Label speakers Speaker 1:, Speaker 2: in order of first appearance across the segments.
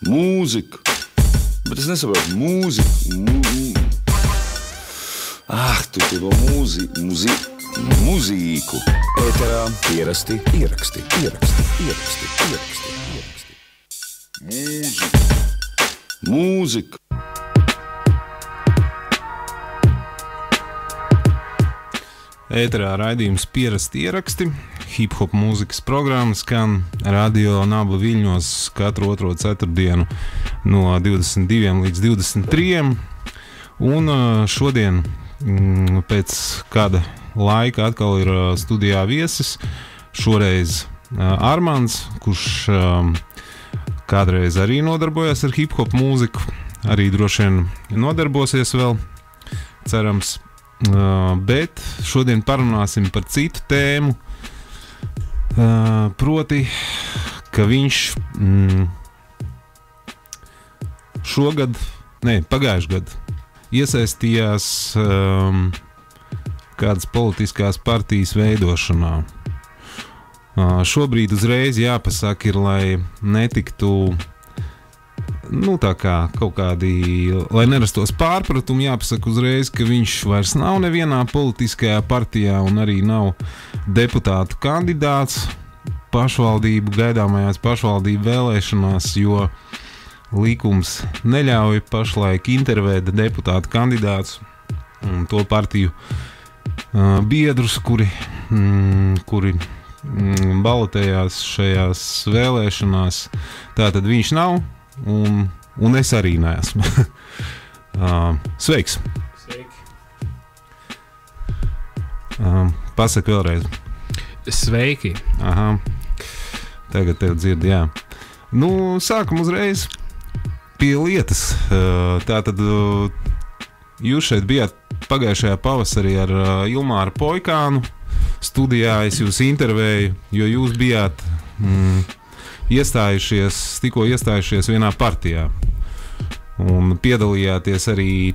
Speaker 1: Mūzika. Bet es nesaprotu mūziku. Tu to mūzīku.
Speaker 2: Ēterā pierasti ieraksti.
Speaker 1: Mūzika.
Speaker 3: Ēterā raidījums pierasti ieraksti. Hip-hop mūzikas programmas skan Radio Naba Viļņos katru otro ceturtdienu no 22 līdz 23. Un šodien pēc kāda laika atkal ir studijā viesis. Šoreiz Armands, kurš kādreiz arī nodarbojas ar hip-hop mūziku. Arī droši vien nodarbosies vēl, cerams. Bet šodien parunāsim par citu tēmu, proti, ka viņš pagājušajā gadā iesaistījās kādas politiskās partijas veidošanā. Šobrīd uzreiz jāpasaka ir, lai netiktu tā kā kaut kādi, lai nerastos pārpratumi, jāpasaka uzreiz, ka viņš vairs nav nevienā politiskajā partijā un arī nav deputātu kandidāts gaidāmajās pašvaldību vēlēšanās, jo likums neļauj pašlaik intervēt deputātu kandidātus un to partiju biedrus, kuri balotējās šajās vēlēšanās. Tātad viņš nav. Un es arī neesmu. Sveiks!
Speaker 4: Sveiki!
Speaker 3: Pasaka vēlreiz.
Speaker 4: Sveiki!
Speaker 3: Aha. Tagad tev dzird, jā. Sākam uzreiz pie lietas. Tātad jūs šeit bijāt pagājušajā pavasarī ar Ilmāru Poikānu studijā. Es jūs intervēju, jo jūs bijāt tikko iestājušies vienā partijā un piedalījāties arī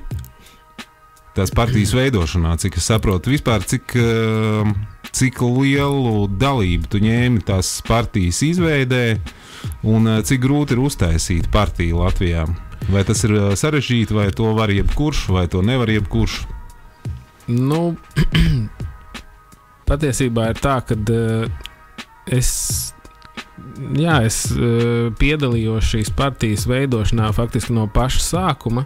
Speaker 3: tās partijas veidošanā, cik es saprotu. Vispār, cik lielu dalību tu ņēmi tās partijas izveidē un cik grūti ir uztaisīt partiju Latvijā? Vai tas ir sarežģīti, vai to var jebkurš, vai to nevar jebkurš?
Speaker 4: Patiesībā ir tā, ka es piedalījos šīs partijas veidošanā faktiski no paša sākuma.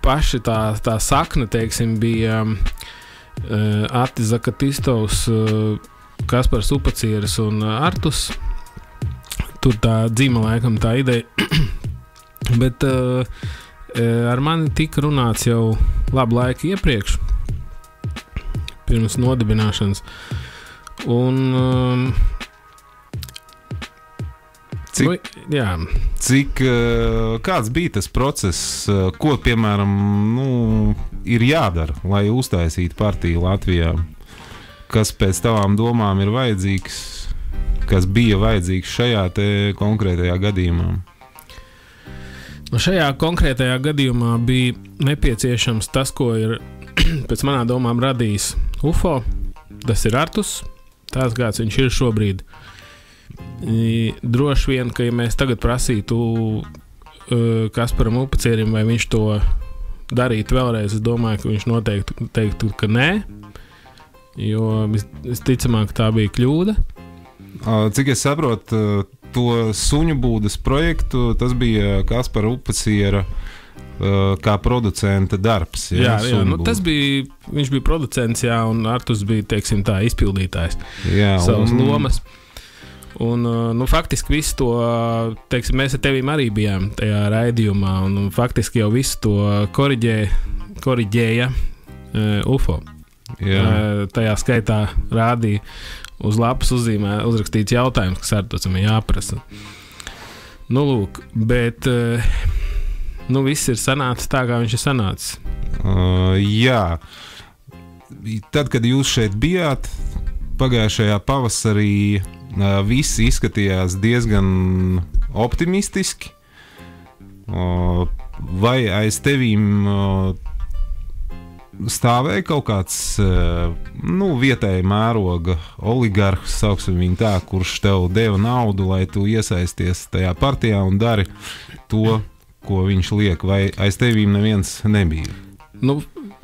Speaker 4: Paši tā sakne, teiksim, bija Atis Zakatistovs, Kaspars Upacieris un Artus. Tur tā dzima laikam tā ideja. Bet ar mani tika runāts jau labu laiku iepriekš, pirms nodibināšanas. Un
Speaker 3: kāds bija tas process, ko, piemēram, ir jādara, lai uztaisītu partiju Latvijā? Kas pēc tavām domām ir vajadzīgs, kas bija vajadzīgs šajā te konkrētajā gadījumā?
Speaker 4: Šajā konkrētajā gadījumā bija nepieciešams tas, ko ir pēc manām domām radījis UFO. Tas ir Artus, tāds kāds viņš ir šobrīd. Droši vien, ka ja mēs tagad prasītu Kasparam Upacierim, vai viņš to darītu vēlreiz, es domāju, ka viņš noteikti teiktu, ka nē, jo visticamāk tā bija kļūda.
Speaker 3: Cik es saprotu, to suņu būdas projektu, tas bija Kaspara Upaciera kā producenta darbs.
Speaker 4: Jā, tas bija, viņš bija producents, jā, un Artus bija, teiksim tā, izpildītājs savas lomas. Un, faktiski visu to, teiksim, mēs ar tevīm arī bijām tajā raidījumā, un faktiski jau visu to koriģēja UFO. Jā. Tajā skaitā rādīja uz lapas uzrakstīts jautājums, kas Artusam ir jāprasa. Bet viss ir sanācis tā, kā viņš ir sanācis.
Speaker 3: Jā. Tad, kad jūs šeit bijāt, pagājušajā pavasarī visi izskatījās diezgan optimistiski. Vai aiz tevīm stāvēja kaut kāds vietēja mēroga oligarhs, sauksim viņu tā, kurš tev deva naudu, lai tu iesaisties tajā partijā un dari to, ko viņš liek, vai aiz tevīm neviens nebija?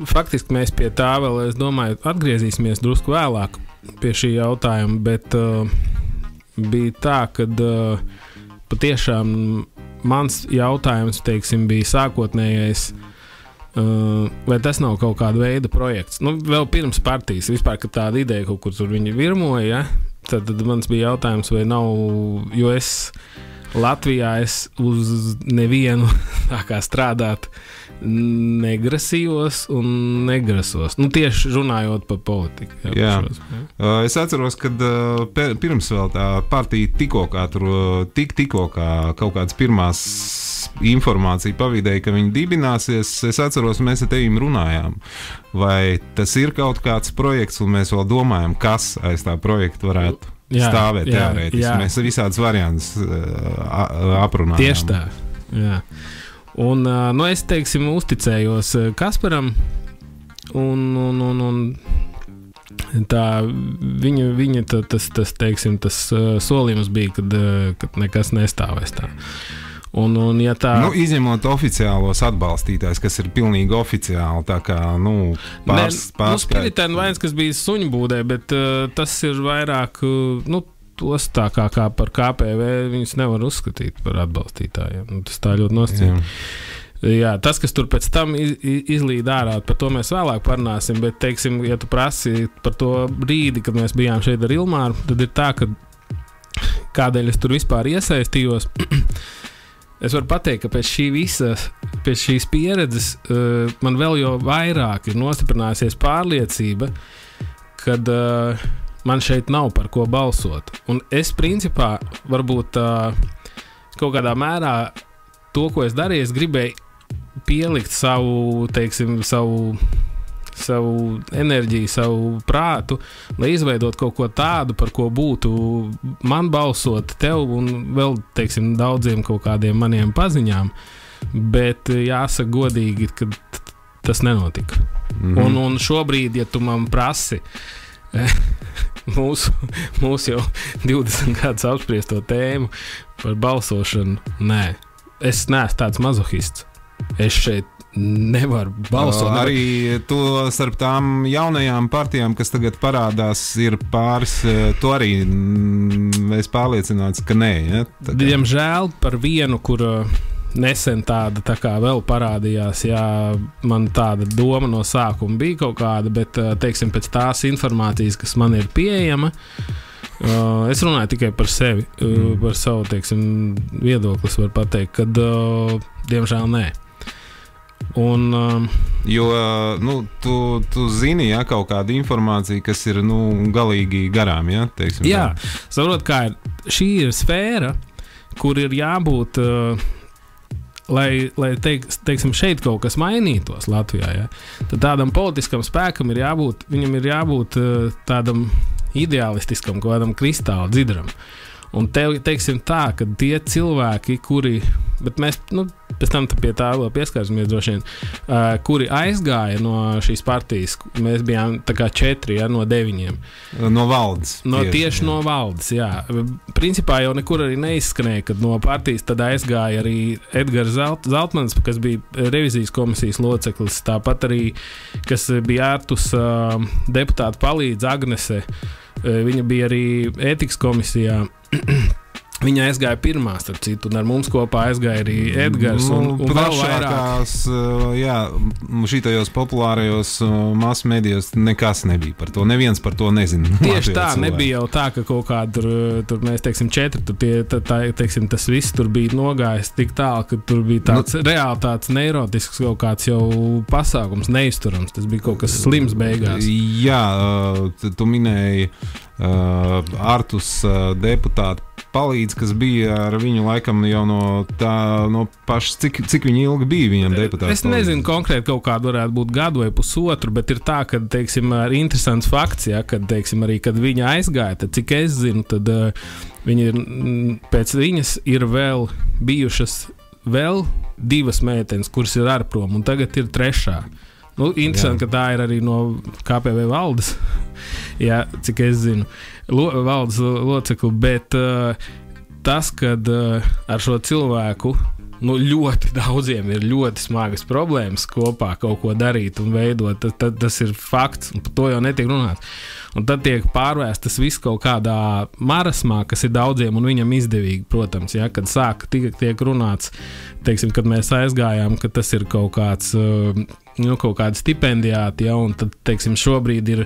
Speaker 4: Faktiski mēs pie tā vēl, es domāju, atgriezīsimies drusku vēlāk pie šī jautājuma, bet bija tā, kad patiešām mans jautājums, teiksim, bija sākotnējais, vai tas nav kaut kāda veida projekts. Vēl pirms partijas, vispār, kad tāda ideja kaut kur tur viņi virmoja, ja? Tad mans bija jautājums, vai nav, jo es Latvijā uz nevienu tā kā strādāt negrasījos un negrasos. Tieši runājot par politiku.
Speaker 3: Jā. Es atceros, kad pirms vēl tā partija tikko kaut kādas pirmās informācija pavīdēja, ka viņi dibināsies. Es atceros, mēs ar tevīm runājām, vai tas ir kaut kāds projekts, un mēs vēl domājam, kas aiz tā projekta varētu stāvēt teorētiski. Mēs visādas variantus aprunājām.
Speaker 4: Tieši tā, jā. Un es, teiksim, uzticējos Kasparam, un tā viņa tas, teiksim, tas solījums bija, kad nekas nestāvēs tā. Un ja tā...
Speaker 3: izņemot oficiālos atbalstītājs, kas ir pilnīgi oficiāli, tā kā,
Speaker 4: Spiritēna vains, kas bija suņbūdē, bet tas ir vairāk, tos tā kā par KPV viņus nevar uzskatīt par atbalstītājiem. Tas tā ļoti nosacīja. Jā, tas, kas tur pēc tam izlīd ārā, par to mēs vēlāk parunāsim, bet, teiksim, ja tu prasi par to brīdi, kad mēs bijām šeit ar Ilmāru, tad ir tā, ka kādēļ es tur vispār iesaistījos. Es varu pateikt, ka pēc šīs pieredzes man vēl jau vairāk ir nostiprinājusies pārliecība, kad man šeit nav par ko balsot. Un es principā varbūt kaut kādā mērā to, ko es darīju, es gribēju pielikt savu enerģiju, savu prātu, lai izveidot kaut ko tādu, par ko būtu man balsot, tev un vēl, teiksim, daudziem kaut kādiem maniem paziņām, bet jāsaka godīgi, ka tas nenotika. Un šobrīd, ja tu man prasi mūsu jau 20 gadus apspriesto tēmu par balsošanu, nē, es neesmu tāds mazohists. Es šeit nevar balsot.
Speaker 3: Arī to starp tām jaunajām partijām, kas tagad parādās, ir pāris, to arī es pārliecināts, ka nē. Ja?
Speaker 4: Diemžēl par vienu, kur nesen tāda tā kā vēl parādījās, jā, man tāda doma no sākuma bija kaut kāda, bet, teiksim, pēc tās informācijas, kas man ir pieejama, es runāju tikai par sevi, par savu, teiksim, viedoklis var pateikt, kad, diemžēl, nē. Un,
Speaker 3: jo tu zini, ja, kaut kādu informāciju, kas ir galīgi garām, ja, teiksim.
Speaker 4: Jā, saprot, kā ir. Šī ir sfēra, kur ir jābūt, lai teiksim, šeit kaut kas mainītos Latvijā, ja, tad tādam politiskam spēkam ir jābūt, viņam ir jābūt tādam ideālistiskam, kādam kristāla dzidram. Un teiksim tā, ka tie cilvēki, kuri, bet mēs, pēc tam pie tā vēl pieskārsimies droši vien, kuri aizgāja no šīs partijas, mēs bijām tā kā 4, ja, no 9.
Speaker 3: No valdes.
Speaker 4: Tieši no valdes, jā. Principā jau nekur arī neizskanēja, kad no partijas tad aizgāja arī Edgars Zeltmans, kas bija revizijas komisijas loceklis, tāpat arī, kas bija ārtus deputāta palīdz Agnese, viņa bija arī ētikas komisijā. Viņa aizgāja pirmā, starp citu, un ar mums kopā aizgāja arī Edgars. Un vēl vairāk.
Speaker 3: Jā, šitajos populārajos masmedijos nekas nebija par to. Neviens par to nezina.
Speaker 4: Tieši tā, nebija jau tā, ka kaut kāda tur mēs, teiksim, 4, teiksim, tas viss tur bija nogājis tik tālu, ka tur bija tāds reāli tāds neirotisks kaut kāds jau pasākums, neizturams. Tas bija kaut kas slims beigās.
Speaker 3: Jā, tu minēji ārtus deputātu palīdz, kas bija ar viņu laikam jau no pašas, cik viņi ilgi bija viņam deputāts.
Speaker 4: Es nezinu konkrēti kaut kādu varētu būt gadu vai pusotru, bet ir tā, ka, teiksim, interesants fakts, ja, kad, teiksim, arī, kad viņa aizgāja, tad cik es zinu, tad pēc viņas ir vēl bijušas vēl 2 meitenes, kuras ir ārprom, un tagad ir 3. Nu, interesanti, ka tā ir arī no KPV valdes, jā, cik es zinu, valdes locekli, bet tas, kad ar šo cilvēku ļoti daudziem ir ļoti smagas problēmas kopā kaut ko darīt un veidot, tas ir fakts, un par to jau netiek runāts. Un tad tiek pārvēstas viss kaut kādā marasmā, kas ir daudziem un viņam izdevīgi, protams, ja, kad tiek runāts, teiksim, kad mēs aizgājām, ka tas ir kaut kāds, kaut kāda stipendijāti, ja, un tad, teiksim, šobrīd ir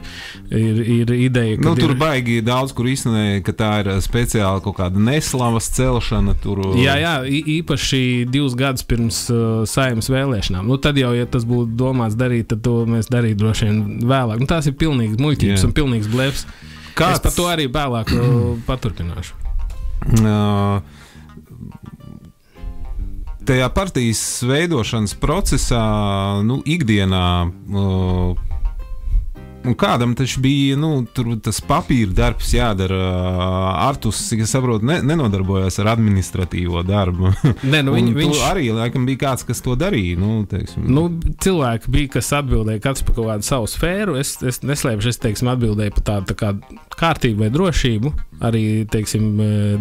Speaker 4: ideja, ka
Speaker 3: tur baigi daudz, kur izsnēja, ka tā ir speciāli kaut kāda neslavas celšana tur.
Speaker 4: Jā, īpaši 2 gadus pirms Saeimas vēlēšanām. Nu, tad jau, ja tas būtu domāts darīt, tad to mēs darītu droši vien vēlāk. Nu, tās ir pilnīgi muļķības un pilnīgs blefs. Es par to arī vēlāk paturpināšu.
Speaker 3: Tajā partijas veidošanas procesā, ikdienā, un kādam taču bija, tur tas papīra darbs jādara. Artus, cik es saprotu, nenodarbojās ar administratīvo darbu.
Speaker 4: Nē, viņš
Speaker 3: arī, laikam, bija kāds, kas to darīja, teiksim.
Speaker 4: Cilvēki bija, kas atbildēja katrs par kaut kādu savu sfēru. Es neslēpšu, teiksim, atbildēju par tādu tā kā kārtību vai drošību, arī, teiksim,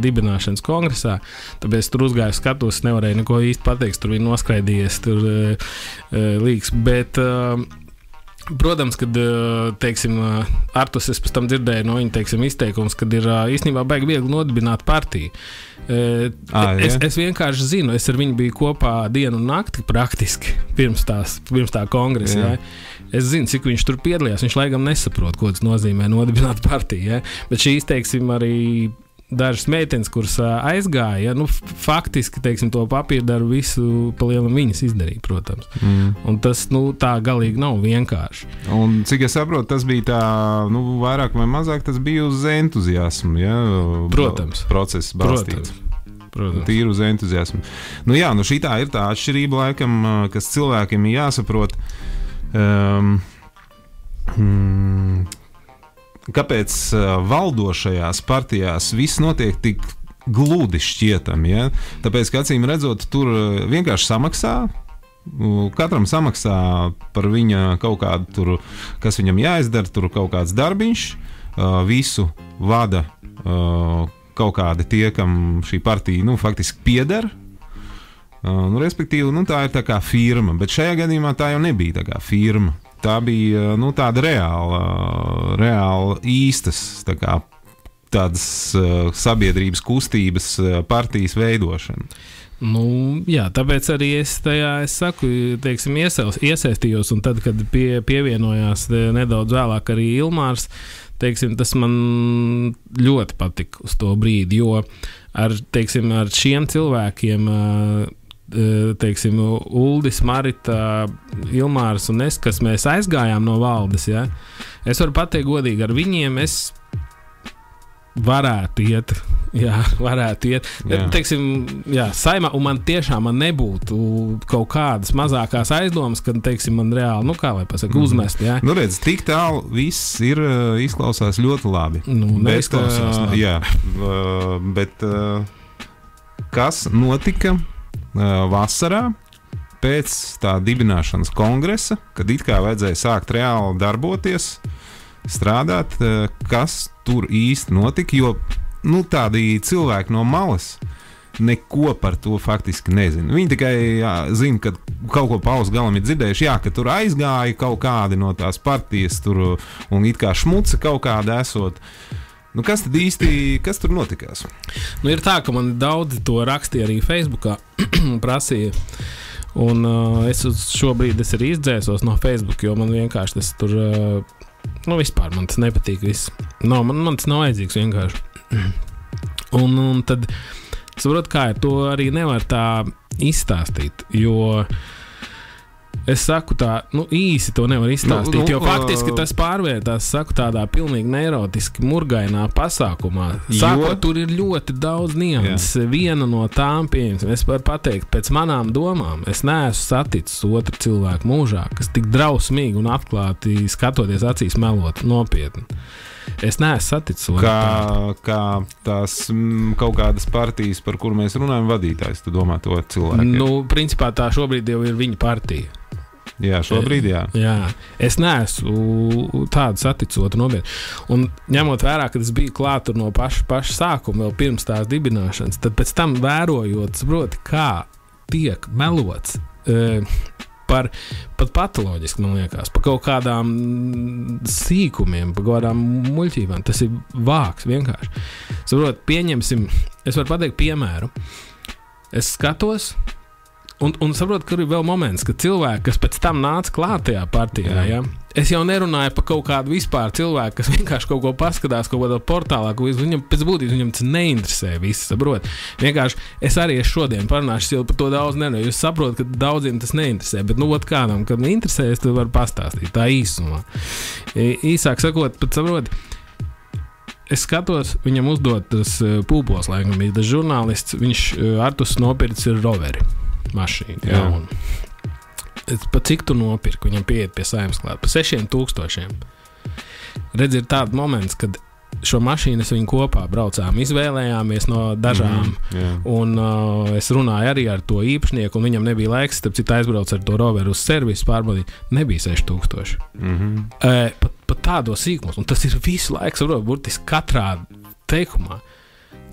Speaker 4: dibināšanas kongresā. Tāpēc tur uzgāju skatos, nevarēju neko īsti pateikt, tur bija noskraidījies, tur līks, bet protams, kad, teiksim, Artus es pēc tam dzirdēju no viņa, teiksim, izteikums, kad ir īstenībā baigi viegli nodibināt partiju. Es vienkārši zinu, es ar viņu biju kopā dienu un nakti praktiski pirms tā kongresa. Jā. Es zinu, cik viņš tur piedalījās. Viņš laikam nesaprot, ko tas nozīmē nodibināt partiju. Ja? Bet šīs, teiksim, arī dažas meitenes, kuras aizgāja, faktiski, teiksim, to papīru darbu visu pa lielam viņas izdarīja, protams. Un tas, tā galīgi nav vienkārši.
Speaker 3: Un cik es saprotu, tas bija tā, vairāk vai mazāk, tas bija uz entuziasmu, ja?
Speaker 4: Protams.
Speaker 3: Process balstīts.
Speaker 4: Protams.
Speaker 3: Tīri uz entuziasmu. Šitā ir tā atšķirība, laikam, kas cilvēkiem ir jāsaprot. Kāpēc valdošajās partijās viss notiek tik gludi šķietami? Ja? Tāpēc, ka acīm redzot, tur vienkārši samaksā. Katram samaksā par viņa kaut kādu tur, kas viņam jāizdara, tur kaut kāds darbiņš. Visu vada kaut kādi tie, kam šī partija faktiski pieder. Respektīvi, tā ir tā kā firma, bet šajā gadījumā tā jau nebija tā kā firma. Tā bija tāda reāla īstas tādas sabiedrības kustības partijas veidošana.
Speaker 4: Jā, tāpēc arī es saku, teiksim, iesaistījos, un tad, kad pievienojās nedaudz vēlāk arī Ilmārs, teiksim, tas man ļoti patika uz to brīdi, jo ar šiem cilvēkiem, teiksim, Uldis, Marita, Ilmārs un es, kas mēs aizgājām no valdes, ja? Es varu pateikt godīgi, ar viņiem es varētu iet. Teiksim, Saimā, un man tiešām nebūtu kaut kādas mazākās aizdomas, kad, teiksim, man reāli, uzmest, jā.
Speaker 3: Redz, tik tālu viss izklausās ļoti labi.
Speaker 4: Neizklausās labi.
Speaker 3: Jā, bet kas notika vasarā pēc tā dibināšanas kongresa, kad it kā vajadzēja sākt reāli darboties, strādāt, kas tur īsti notika, jo tādi cilvēki no malas neko par to faktiski nezina. Viņi tikai zina, ka kaut ko paus galam ir dzirdējuši, ka tur aizgāja kaut kādi no tās partijas tur, un it kā šmuca kaut kāda esot. Kas tad īsti, kas tur notikās?
Speaker 4: Ir tā, ka man daudzi to rakstīja arī Facebookā, prasīja. Un es šobrīd arī izdzēsos no Facebook, jo man vienkārši tas tur, vispār man tas nepatīk viss. Man tas nav vajadzīgs vienkārši. Un tad, saprot, kā ir, to arī nevar tā izstāstīt, jo es saku tā, īsi to nevar izstāstīt, jo faktiski tas pārvērtās, saku, tādā pilnīgi neirotiski murgainā pasākumā. Sākot, tur ir ļoti daudz nianses. Viena no tām, pieņemsim, es varu pateikt, pēc manām domām, es neesmu saticis otru cilvēku mūžā, kas tik drausmīgi un atklāti skatoties acīs melot nopietni. Es neesmu saticis
Speaker 3: kā tās kaut kādas partijas, par kuru mēs runājam, vadītājs, tu domā to cilvēku?
Speaker 4: Principā tā šobrīd jau ir viņa partija.
Speaker 3: Jā, šobrīd jā.
Speaker 4: Jā. Es neesmu tādu saticotu nopietni. Un ņemot vērā, ka es biju klāt no paša sākuma, vēl pirms tās dibināšanas, tad pēc tam vērojot, saproti, kā tiek melots par pat patoloģiski, man liekas, par kaut kādām sīkumiem, par kaut kādām muļķībām. Tas ir vāks vienkārši. Saprot, pieņemsim, es varu pateikt piemēru. Es skatos, un saprotu, ka ir vēl moments, kad cilvēki, kas pēc tam nāca klāt tajā partijā, ja? Es jau nerunāju par kaut kādu vispār cilvēku, kas vienkārši kaut ko paskatās, kaut kādā portālā, ko viņam pēc būtības viņam tas neinteresē viss, saprot. Vienkārši es arī šodien parunāšu par to daudz nerunāju, jūs saprotat, ka daudziem tas neinteresē, bet kādam, kad neinteresē, es to varu pastāstīt, tā īsumā. Īsāk sakot, pat saprot, es skatos, viņam uzdot tas pūpos, laikam, tas žurnālists, viņš Artus nopircis ir roveri mašīnu, jaunu. Pa cik tu nopirki, viņam pieiet pie Saeimas klāt? Pa 6,000. Redz, ir tāds moments, kad šo mašīnu es viņu kopā braucām, izvēlējāmies no dažām, un es runāju arī ar to īpašnieku, un viņam nebija laiks, starp citu aizbrauc ar to roveru uz servisu pārbaudīt, nebija 6,000. Pat tādos sīkumos, un tas ir visu laiku, saprot, burtiski katrā teikumā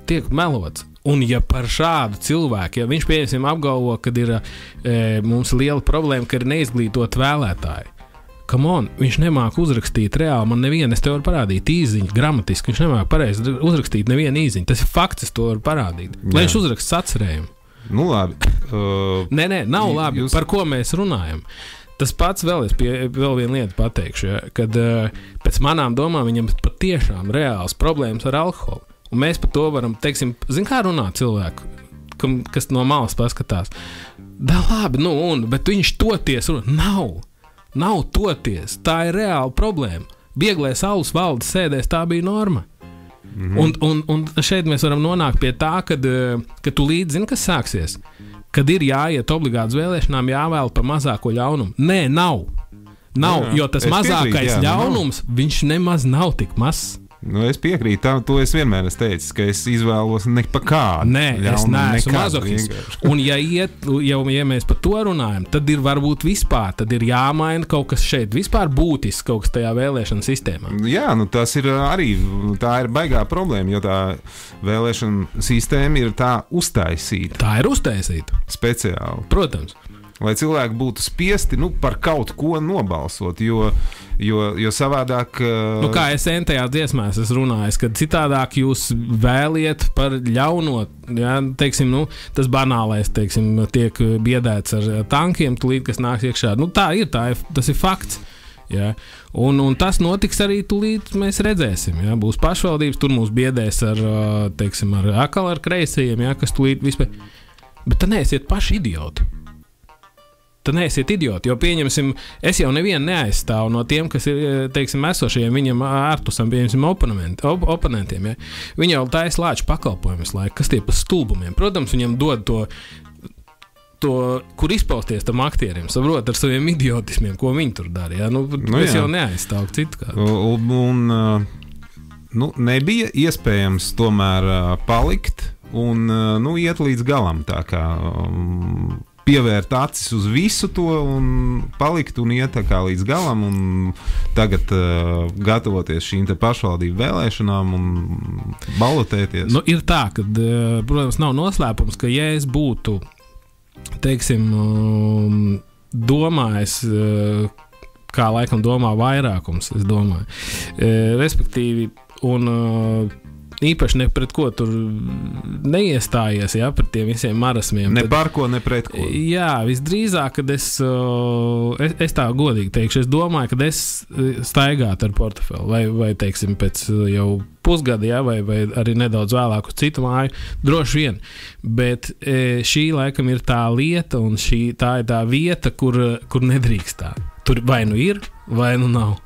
Speaker 4: tiek melots. Un ja par šādu cilvēku, ja viņš pieņemsim apgalvo, kad ir mums liela problēma, ka ir neizglītot vēlētāji. Come on, viņš nemāk uzrakstīt reāli, man nevienu, es te varu parādīt īziņu, gramatiski, viņš nemāk pareizi uzrakstīt nevienu īziņu, tas ir fakts, es to varu parādīt. Lai viņš uzrakst sacerējumu.
Speaker 3: Nu labi.
Speaker 4: Nē, nav labi, par ko mēs runājam. Tas pats vēl vienu lietu pateikšu, ja, kad pēc manām domām viņam patiešām reāls problēmas ar alkoholu. Un mēs par to varam, teiksim, kā runāt cilvēku, kas no malas paskatās. Da labi, bet viņš toties runā. Nav toties. Tā ir reāla problēma. Vieglais alus valdes sēdēs, tā bija norma. Un šeit mēs varam nonākt pie tā, kad tu līdzi zini, kas sāksies. Kad ir jāiet obligāti uz vēlēšanām, jāvēl par mazāko ļaunumu. Nē, nav. Jo tas mazākais ļaunums, viņš nemaz nav tik mazs.
Speaker 3: Nu, es piekrītu, to es vienmēr esmu teicis, ka es izvēlos ne pa kādu.
Speaker 4: Nē, es neesmu mazohists. Un ja mēs par to runājam, tad ir varbūt vispār, tad ir jāmaina kaut kas šeit, vispār būtisks kaut kas tajā vēlēšana sistēmā. Jā,
Speaker 3: tas ir arī, tā ir baigā problēma, jo tā vēlēšana sistēma ir tā uztaisīta.
Speaker 4: Tā ir uztaisīta.
Speaker 3: Speciāli.
Speaker 4: Protams.
Speaker 3: Lai cilvēki būtu spiesti par kaut ko nobalsot, jo savādāk...
Speaker 4: kā es entajās dziesmās runāju, kad citādāk jūs vēliet par ļauno, ja, teiksim, tas banālais, teiksim, tiek biedēts ar tankiem, tūlīt, kas nāks iekšā. Tas ir fakts. Ja? Un tas notiks arī tūlīt, mēs redzēsim. Ja? Būs pašvaldības, tur mūs biedēs ar, teiksim, ar kreisajiem, ja? Kas tūlīt vispār... Bet tad neesiet paši idioti. Tad neesiet idioti, jo pieņemsim, es jau nevienu neaizstāvu no tiem, kas ir, teiksim, esošajiem viņam ārtusam, pieņemsim, oponentiem. Ja? Viņi jau taisa lāču pakalpojumus laiku, kas tie pa stulbumiem. Protams, viņam dod to kur izpausties tam aktierim, saprot, ar saviem idiotismiem, ko viņi tur dara. Ja? Es jau neaizstāvu citu kādu.
Speaker 3: Nebija iespējams tomēr palikt un iet līdz galam tā kā... pievērt acis uz visu to un palikt un iet tā kā līdz galam un tagad gatavoties šīm te pašvaldību vēlēšanām un balotēties.
Speaker 4: Ir tā, ka, protams, nav noslēpums, ka ja es būtu, teiksim, domājis, kā laikam domā vairākums, es domāju, respektīvi, un īpaši ne pret ko tur neiestājies, ja, pret tiem visiem marasmiem.
Speaker 3: Ne par ko, ne pret ko.
Speaker 4: Jā, visdrīzāk, kad es tā godīgi teikšu, es domāju, kad es staigātu ar portfeli, vai teiksim, pēc jau pusgada, ja, vai arī nedaudz vēlāk uz citu māju, droši vien. Bet šī laikam ir tā lieta, un tā ir tā vieta, kur nedrīkst tā. Tur vai nu ir, vai nu nav.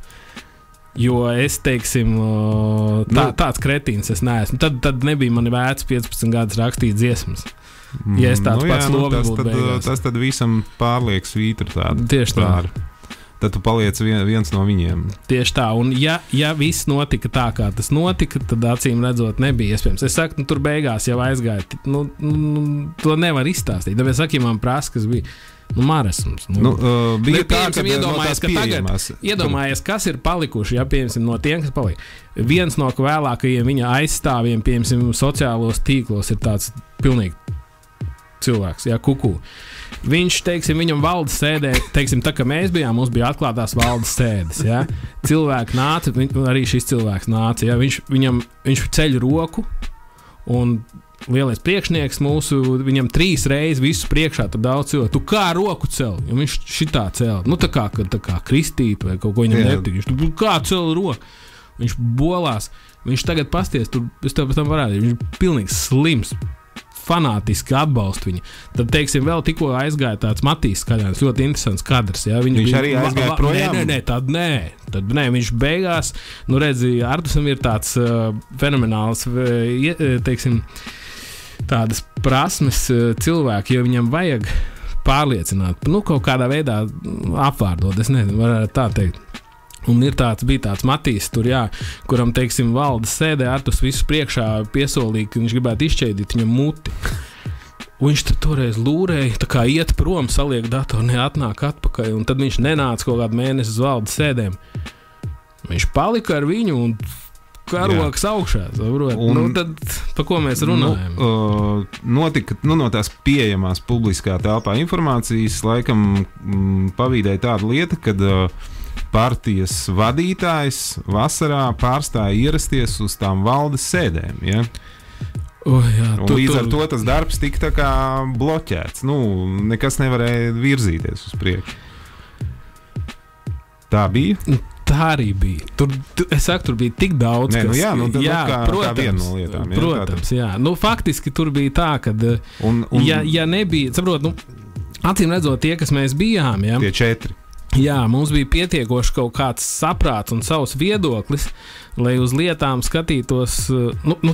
Speaker 4: Jo es, teiksim, tāds kretīns es neesmu. Tad nebija mani vērts 15 gadus rakstīt dziesmas. Ja es tāds pats logs būtu beigās.
Speaker 3: Tas tad visam pārliek svītru tādu.
Speaker 4: Tieši tā.
Speaker 3: tad tu paliec viens no viņiem.
Speaker 4: Tieši tā, un ja viss notika tā, kā tas notika, tad acīm redzot nebija iespējams. Es saku, tur beigās jau aizgāja, to nevar izstāstīt. Tāpēc saku, ja man prasa, kas bija maresums.
Speaker 3: Bija tā, ka
Speaker 4: iedomājies, ka tagad, iedomājies, kas ir palikuši, ja, piemēram, no tiem, kas palika. Viens no vēlākajiem viņa aizstāvjiem, piemēram, sociālos tīklos ir tāds pilnīgi cilvēks, ja, kuku. Viņš, teiksim, viņam valdes sēdē, teiksim, tā kā mēs bijām, mums bija atklātās valdes sēdes, ja. Cilvēki nāca, arī šis cilvēks nāca, ja. Viņš ceļ roku un lielais priekšnieks viņam 3 reizes visu priekšā, tur daudz cilvēku. Tu kā roku cel? Jo viņš šitā cel. Tā kā kristīt vai kaut ko viņam nepatīk. Viņš kā cel roku? Viņš bolās. Viņš tagad pasties, es tev pēc tam varētu, viņš ir pilnīgi slims. Fanātiski atbalsta viņu. Tad, teiksim, vēl tikko aizgāja tāds Matīs Skaļāns, ļoti interesants kadrs. Ja?
Speaker 3: Viņš arī aizgāja projām?
Speaker 4: Nē, viņš beigās, redzi, Artusam ir tāds fenomenāls, teiksim, tādas prasmes cilvēki, jo viņam vajag pārliecināt, kaut kādā veidā apvārdot, es nezinu, varētu tā teikt. Un bija tāds Matīs, kuram, teiksim, valdes sēdē Artus visus priekšā piesolīja, ka viņš gribētu izšķēdīt viņam muti. Un viņš toreiz lūrēja, tā kā iet prom, saliek datoru, neatnāk atpakaļ, un tad viņš nenāca kaut kādu mēnesi uz valdes sēdēm. Viņš palika ar viņu un karoks augšā, saprot. Tad pa ko mēs runājam?
Speaker 3: Notika, no tās pieejamās publiskā telpā informācijas, laikam pavīdēja tāda lieta, kad partijas vadītājs vasarā pārstāja ierasties uz tām valdes sēdēm, ja? Līdz ar to tas darbs tika tā kā bloķēts. Nekas nevarēja virzīties uz priekšu. Tā bija?
Speaker 4: Tā arī bija. Es saku, tur bija tik daudz, kas...
Speaker 3: kā viena no lietām.
Speaker 4: Protams, jā. Faktiski tur bija tā, ka ja nebija, saprot, acīm redzot tie, kas mēs bijām, ja?
Speaker 3: Tie 4.
Speaker 4: Jā, mums bija pietiekoši kaut kāds saprāts un savs viedoklis, lai uz lietām skatītos,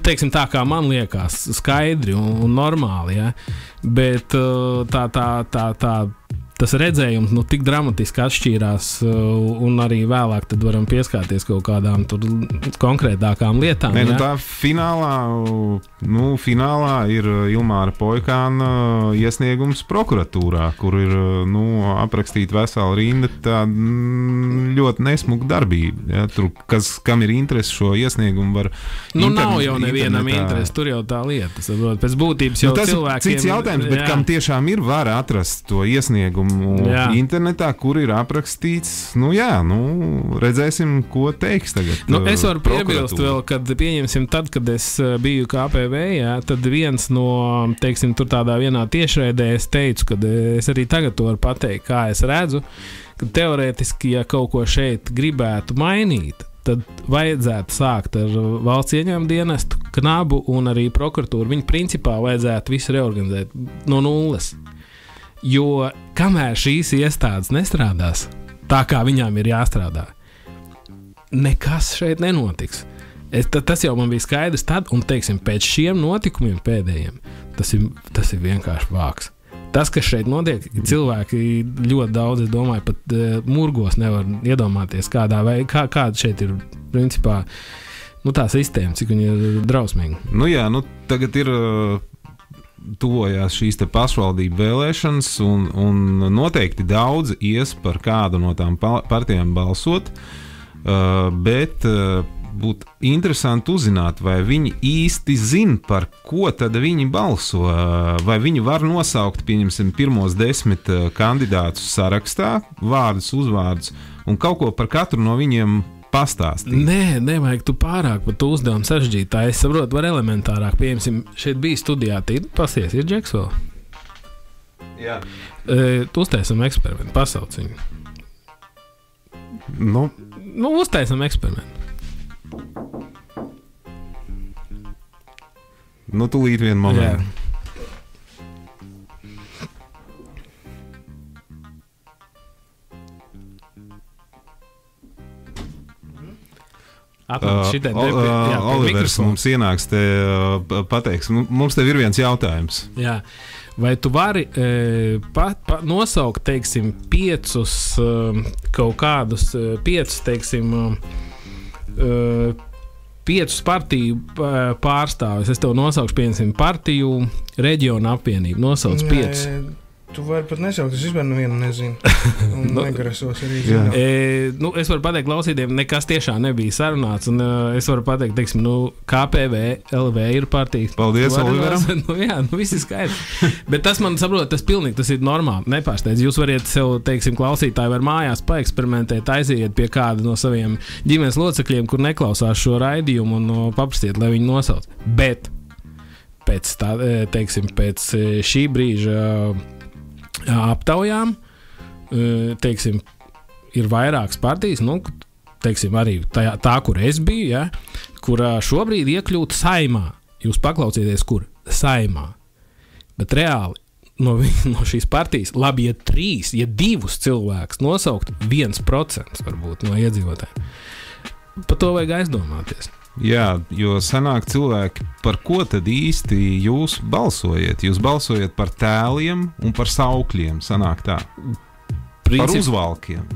Speaker 4: teiksim tā, kā man liekas, skaidri un normāli, ja? Bet tas redzējums tik dramatiski atšķīrās, un arī vēlāk tad varam pieskārties kaut kādām tur konkrētākām lietām.
Speaker 3: Nē, tā finālā ir Ilmāra Poikāna iesniegums prokuratūrā, kur ir aprakstīta vesela rinda tāda ļoti nesmuga darbība. Ja? Tur, kam ir interesi šo iesniegumu var...
Speaker 4: nav jau nevienam interesi, tur jau tā lieta. Pēc būtības jau
Speaker 3: tas
Speaker 4: cilvēkiem...
Speaker 3: Tas ir cits jautājums, bet kam tiešām ir vara atrast to iesniegumu internetā, kur ir aprakstīts, redzēsim, ko teiks tagad.
Speaker 4: Es varu piebilst vēl, kad pieņemsim tad, kad es biju KPV, tad viens no, teiksim, tur tādā vienā tiešraidē es teicu, kad es arī tagad to varu pateikt, kā es redzu, ka teorētiski, ja kaut ko šeit gribētu mainīt, tad vajadzētu sākt ar valsts ieņēmumu dienestu, knabu un arī prokuratūru. Viņu principā vajadzētu visu reorganizēt no nulles. Jo kamēr šīs iestādes nestrādās tā, kā viņām ir jāstrādā, nekas šeit nenotiks. Tas jau man bija skaidrs tad, un teiksim, pēc šiem notikumiem pēdējiem, tas ir vienkārši vāks. Tas, kas šeit notiek, cilvēki ļoti daudz, es domāju, pat murgos nevar iedomāties, kāda šeit ir principā tā sistēma, cik viņa ir drausmīga.
Speaker 3: Tagad ir... tuvojās šīs te pašvaldību vēlēšanas, un noteikti daudz ies par kādu no tām partijām balsot, bet būtu interesanti uzzināt, vai viņi īsti zina, par ko tad viņi balso, vai viņi var nosaukt, pieņemsim, pirmos 10 kandidātus sarakstā, vārdus, uzvārdus, un kaut ko par katru no viņiem pastāstīt.
Speaker 4: Nē, nevajag tu pārāk par to uzdevumu sarežģītā. Es saprotu, var elementārāk. Piemēram, šeit bija studijā, pasties, ir Džeks vēl?
Speaker 3: Jā.
Speaker 4: Uztaisam eksperimentu, pasauc viņu. Uztaisam eksperimentu.
Speaker 3: Tūlīt vienu momentu. Olivers mums ienāks te pateiks. Mums tev ir viens jautājums.
Speaker 4: Jā. Vai tu vari nosaukt, teiksim, 5 kaut kādus 5, teiksim, 5 partiju pārstāvis? Es tev nosaukšu, piemēram, partiju reģiona apvienību. Nosauc 5.
Speaker 5: Tu vari pat nesaukt, es vispār nevienu nezinu. Un negrasos arī zināt.
Speaker 4: Es varu pateikt klausītiem, nekas tiešām nebija sarunāts. Un es varu pateikt, teiksim, KPV, LV ir partijas.
Speaker 3: Paldies, Oliveram.
Speaker 4: Viss ir skaidrs. Bet tas man saprot, tas pilnīgi, tas ir normāli. Nepārsteidz. Jūs variet sev, teiksim, klausītāji var mājās paeksperimentēt, aiziet pie kāda no saviem ģimenes locekļiem, kur neklausās šo raidījumu un paprastiet, lai viņi nosauc. Bet pēc tā, teiksim, pēc šī brīža aptaujām, teiksim, ir vairākas partijas, teiksim, arī tā, kur es biju, ja, kurā šobrīd iekļūt Saimā. Jūs paklausieties, kur? Saimā. Bet reāli no šīs partijas, labi, ja 3, ja 2 cilvēkus nosaukt, 1% varbūt no iedzīvotājiem. Par to vajag aizdomāties.
Speaker 3: Jā, jo sanāk cilvēki, par ko tad īsti jūs balsojat? Jūs balsojat par tēliem un par saukļiem, sanāk tā? Par uzvalkiem.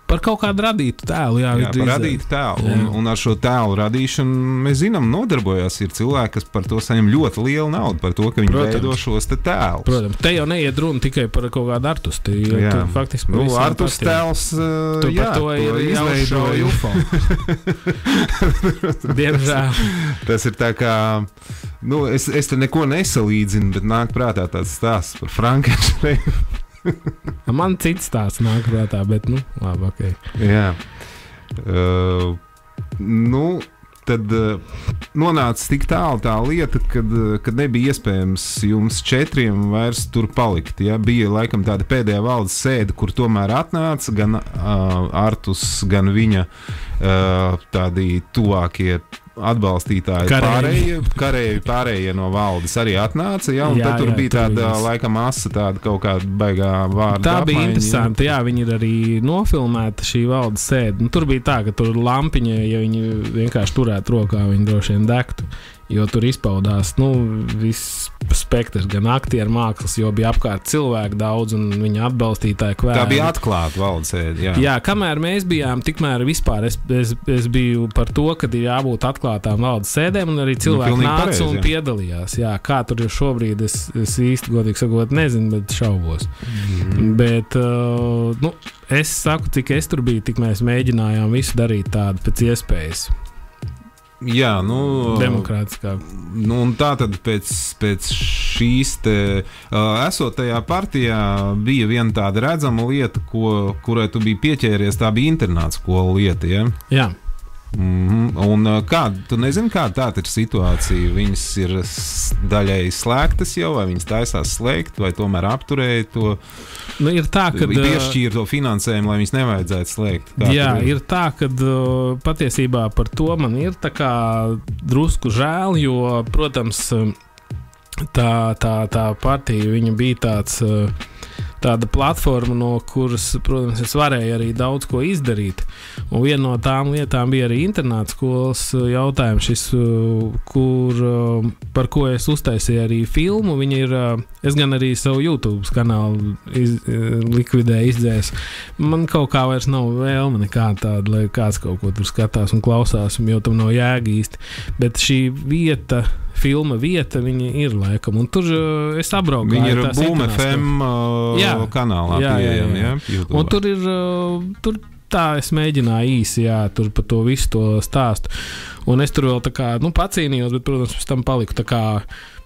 Speaker 4: Par kaut kādu radītu tēlu,
Speaker 3: jā par radītu tēlu. Un ar šo tēlu radīšanu, mēs zinām, nodarbojās ir cilvēki, kas par to saņem ļoti lielu naudu, par to, ka viņi veido šos te tēlus.
Speaker 4: Protams, te jau neiet runa tikai par kaut kādu artusti. Faktiski
Speaker 3: artus tēls,
Speaker 4: par to ir izveidoja UFO. Diemžēl.
Speaker 3: Tas ir tā kā, es te neko nesalīdzinu, bet nāk prātā tāds stāsts par Frankensteinu.
Speaker 4: Man cits tāds nāk prātā, bet, labi, ok.
Speaker 3: Jā. Tad nonāca tik tālu tā lieta, kad nebija iespējams jums 4 vairs tur palikt. Ja? Bija laikam tāda pēdējā valdes sēde, kur tomēr atnāca gan Artus, gan viņa tādi tuvākie atbalstītāji, pārējie no valdes arī atnāca, ja, un tad tur bija tāda laikam asa, tāda kaut kāda baigā vārda
Speaker 4: tā apmaiņa. Bija interesanti, jā, viņi ir arī nofilmēta šī valdes sēde. Tur bija tā, ka tur lampiņa, ja viņi vienkārši turētu rokā, viņi droši vien degtu. Jo tur izpaudās viss spektrs, gan aktieru mākslas, jo bija apkārt cilvēku daudz un viņa atbalstītāji kvēri.
Speaker 3: Tā bija atklāta valdes sēde, jā.
Speaker 4: Jā, kamēr mēs bijām, tikmēr vispār es biju par to, ka ir jābūt atklātām valdes sēdēm, un arī cilvēki nāca un piedalījās. Jā, kā tur ir šobrīd, es īsti godīgi sakot nezinu, bet šaubos. Bet, es saku, cik es tur biju, tik mēs mēģinājām visu darīt tādu pēc iespējas.
Speaker 3: Jā,
Speaker 4: demokrātiskā.
Speaker 3: Un tā tad pēc šīs te esot tajā partijā bija viena tāda redzama lieta, kurai tu biji pieķēries, tā bija internāta skola lieta, ja? Jā. Un tu nezini, kāda tā ir situācija? Viņas ir daļai slēgtas jau, vai viņas taisās slēgt, vai tomēr apturēja to?
Speaker 4: Ir tā, ka
Speaker 3: piešķīra to finansējumu, lai viņas nevajadzētu slēgt.
Speaker 4: Jā, ir tā, ka patiesībā par to man ir tā kā drusku žēl, jo, protams, tā partija, viņa bija tāda platforma, no kuras, protams, es varēju arī daudz ko izdarīt. Un viena no tām lietām bija arī internāta skolas jautājums, šis, par ko es uztaisīju arī filmu. Viņa ir, es gan arī savu YouTube kanālu likvidēju, izdzēsu. Man kaut kā vairs nav vēlme nekā tāda, lai kāds kaut ko tur skatās un klausās, jo tam nav jēga īsti. Bet šī filma vieta, viņa ir laikam, un tur es apbraucu.
Speaker 3: Viņa ir Boom FM kanālā pieejama, jā? YouTube.
Speaker 4: Un tur ir, tā es mēģināju īsi, tur par to visu to stāstu. Un es tur vēl tā kā, pacīnījos, bet, protams, pēc tam paliku tā kā,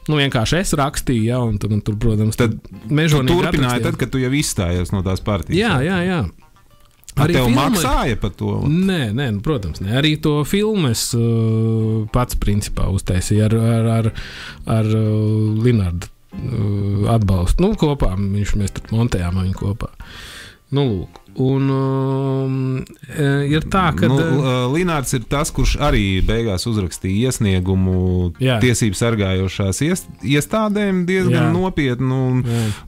Speaker 4: vienkārši es rakstīju, un tur, protams,
Speaker 3: tad mežonīgi turpināja tad, kad tu jau izstājies no tās partijas. Jā. Arī tev maksāja par to?
Speaker 4: Nē, protams, ne. Arī to filmu es pats principā uztaisīju ar Linardu atbalstu. Kopā mēs tur montējām viņu kopā. Lūk. Un ir tā, ka
Speaker 3: Linārds ir tas, kurš arī beigās uzrakstīja iesniegumu tiesību sargājošās iestādēm diezgan nopietni.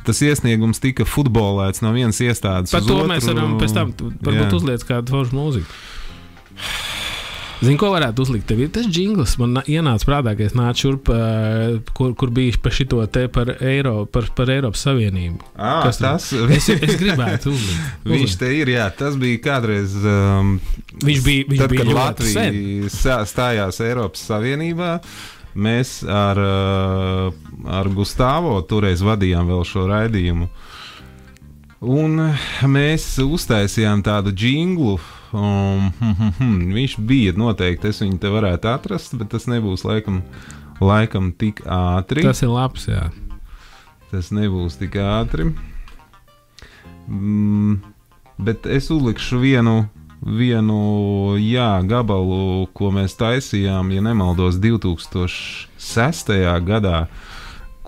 Speaker 3: Tas iesniegums tika futbolēts no vienas iestādes
Speaker 4: par
Speaker 3: uz
Speaker 4: to
Speaker 3: otru.
Speaker 4: Mēs varam pēc tam varbūt uzliec kādu foršu mūziku. Zini, ko varētu uzlikt? Tev ir tas džingls, man ienāca prātā, ka es nācu šurp, kur bija pa šito te par Eiropas Savienību.
Speaker 3: Kas tas?
Speaker 4: Es gribētu uzlikt.
Speaker 3: Viņš te ir, jā, tas bija kādreiz,
Speaker 4: viņš bija
Speaker 3: kad
Speaker 4: ļoti
Speaker 3: Latvija stājās Eiropas Savienībā, mēs ar Gustavo toreiz vadījām vēl šo raidījumu. Un mēs uztaisījām tādu džinglu. Viņš bija noteikti, es viņu te varētu atrast, bet tas nebūs laikam tik ātri.
Speaker 4: Tas ir labs, jā.
Speaker 3: Tas nebūs tik ātri. Bet es uzlikšu vienu gabalu, ko mēs taisījām, ja nemaldos, 2006. gadā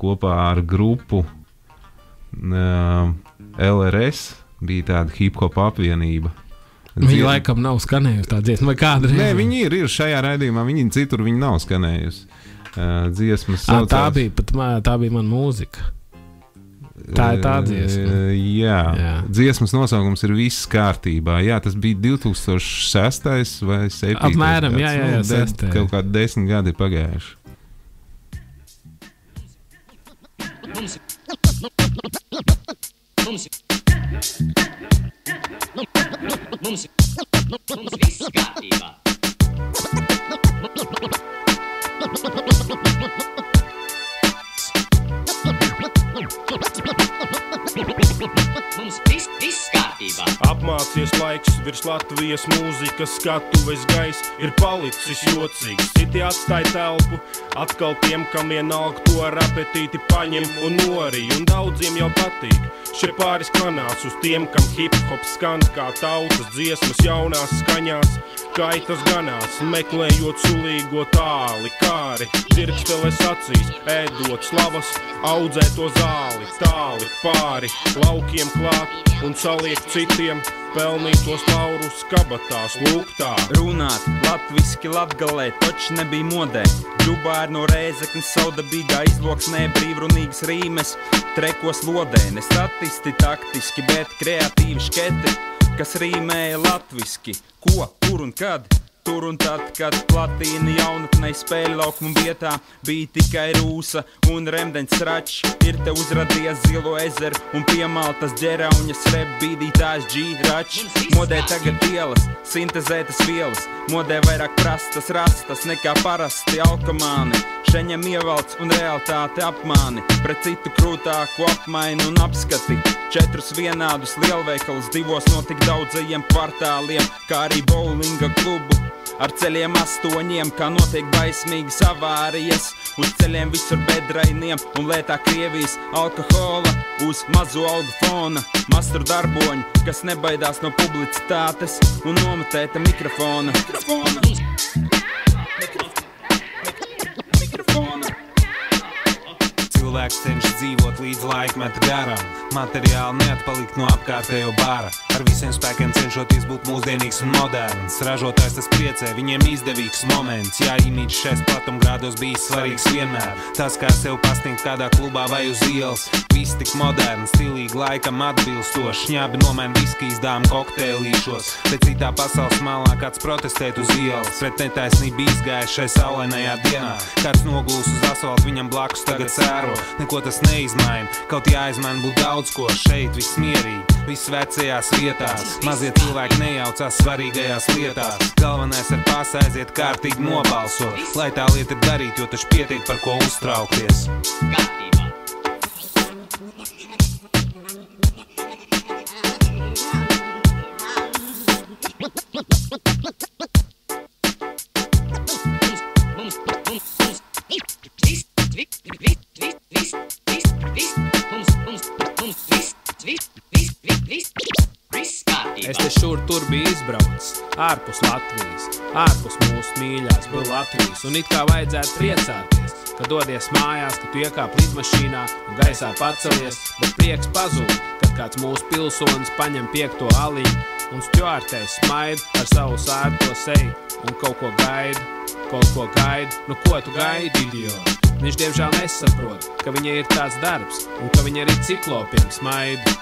Speaker 3: kopā ar grupu LRS, bija tāda hip-hop apvienība.
Speaker 4: Viņi laikam nav skanējusi tā dziesma, vai kādreiz?
Speaker 3: Nē, viņi ir šajā raidījumā, viņi citur viņi nav skanējusi. Dziesmas saucās...
Speaker 4: Tā bija man mūzika. Tā ir tā dziesma.
Speaker 3: Jā. Dziesmas nosaukums ir Viss kārtībā. Jā, tas bija 2006. vai 2007.
Speaker 4: Apmēram, jā, 6.
Speaker 3: Kaut kādi 10 gadi ir pagājuši. Mums viss kārtībā. Mums viss kārtībā.
Speaker 6: Apmācies laiks virs Latvijas mūzikas skatuves gaiss ir palicis jocīgs. Citi atstāja telpu, atkal tiem, kam vienalga to ar apetīti paņem un norī. Un daudziem jau patīk šie pāris kanās uz tiem, kam hip-hop skan kā tautas dziesmas jaunās skaņās. Kaitas ganās, meklējot sulīgo tāli, kāri, dzirksteles acīs, ēdot slavas, audzēto zāli, tāli pāri, laukiem klāt un saliekt citiem, pelnītos laurus kabatās, lūgtā.
Speaker 7: Runāt latviski Latgalē, taču nebija modē. Džubāri no Rēzeknes saudabīgā izloksnē, brīvrunīgas rīmes, trekos lodē. Ne statisti, taktiski, bet kreatīvi šketi, kas rīmēja latviski. Ko, kur un kad? Tur un tad, kad platīna jaunatnei spēļu laukumu vietā bija tikai rūsa un remdeņs račs, ir te uzradies zilo ezeru un piemaltas ģerauņas rep bīdītājs G-račs. Modē tagad ielas, sintezētas vielas, modē vairāk prastas rastas nekā parasti alkomāni. Šeņem ievalds un realitāte apmāni, pret citu krūtāku apmaini un apskati. 4 vienādus lielveikalus 2 no tik daudzajiem kvartāliem, kā arī bowlinga klubu. Ar ceļiem 8, kā notiek baismīgas avārijas, uz ceļiem visur bedrainiem un lētā Krievijas alkohola, uz mazo algu fona, mastru darboņi, kas nebaidās no publicitātes un nometēta mikrofona.
Speaker 8: Cilvēks cenšas dzīvot līdz laikmeta garam, materiāli neatpalikt no apkārtējo bara. Ar visiem spēkiem cenšoties būt mūsdienīgs un moderns. Ražotājs tas priecē, viņiem izdevīgs moments. Jā, imīdžs šais platumgrādos bijis svarīgs vienmēr. Tas, kā sev pasniegt kādā klubā vai uz ielas. Viss tik moderns, stilīgi laikam atbilstoši. Šņābi nomaina viskijas dāmu kokteilīšos. Bet citā pasaules malā kāds protestēt uz ielas. Pret netaisnību izgājis šai saulainajā dienā. Kāds noguls uz asfaltu, viņam blakus tagad sēro. Neko tas neizmaina, kaut jāizmaina būt daudz ko. Šeit viss mierīgi, viss vecajās vietās. Mazie cilvēki nejaucās svarīgajās lietās. Galvenais ar pāsu aiziet kārtīgi nobalsot. Lai tā lieta ir darīt, jo taču pietiek par ko uztraukties.
Speaker 4: Es te šur tur biju izbraucis, ārpus Latvijas, ārpus mūsu mīļās bija Latvijas. Un it kā vajadzētu priecāties, kad dodies mājās, kad tu iekāp lidmašīnā un gaisā pacelies, bet prieks pazūd, kad kāds mūsu pilsonis paņem 5. aliņu un stjuārtēs smaid ar savu sārto seju un kaut ko gaida. Nu ko tu gaidi, idioti? Viņš diemžēl nesaprot, ka viņai ir tāds darbs un ka viņa arī ciklopiem smaida.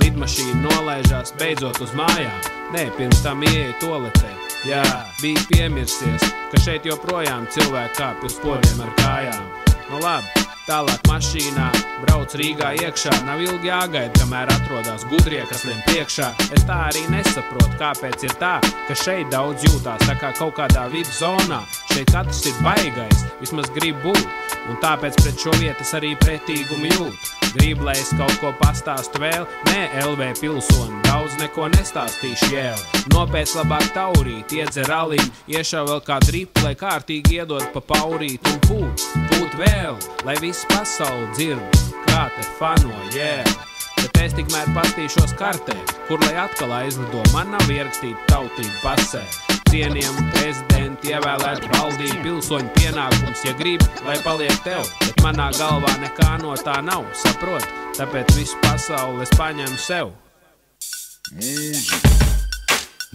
Speaker 4: Lidmašīna nolaižās beidzot uz mājām, nē, pirms tam ieeja toaletē. Jā, bija piemirsies, ka šeit joprojām cilvēki kāpj uz podiem ar kājām. Nu labi, tālāk mašīnā, brauc Rīgā iekšā, nav ilgi jāgaida, kamēr atrodās gudrie, kas lien priekšā. Es tā arī nesaprotu, kāpēc ir tā, ka šeit daudz jūtās, tā kā kaut kādā vidu zonā. Šeit katrs ir baigais, vismaz grib būt, un tāpēc pret šo vietas arī pretīgumu jūt. Grib, lai es kaut ko pastāstu vēl? Nē, LV pilsoni, daudz neko nestāstīšu jēl. Nopēc labāk taurīt, iedzer aliņu, iešā vēl kā dripu, lai kārtīgi iedod pa paurīt un pūt vēl, lai viss pasauli dzird, kā te fano jēl. Bet es tikmēr pastīšos kartē, kur lai atkal aizlido, man nav ierakstīta tautība pasē. Cienījami prezidenti, ievēlēt valdību, pilsoņu pienākums, ja grib, lai paliek tev, bet manā galvā nekā no tā nav, saprot, tāpēc visu pasauli es paņemu sev.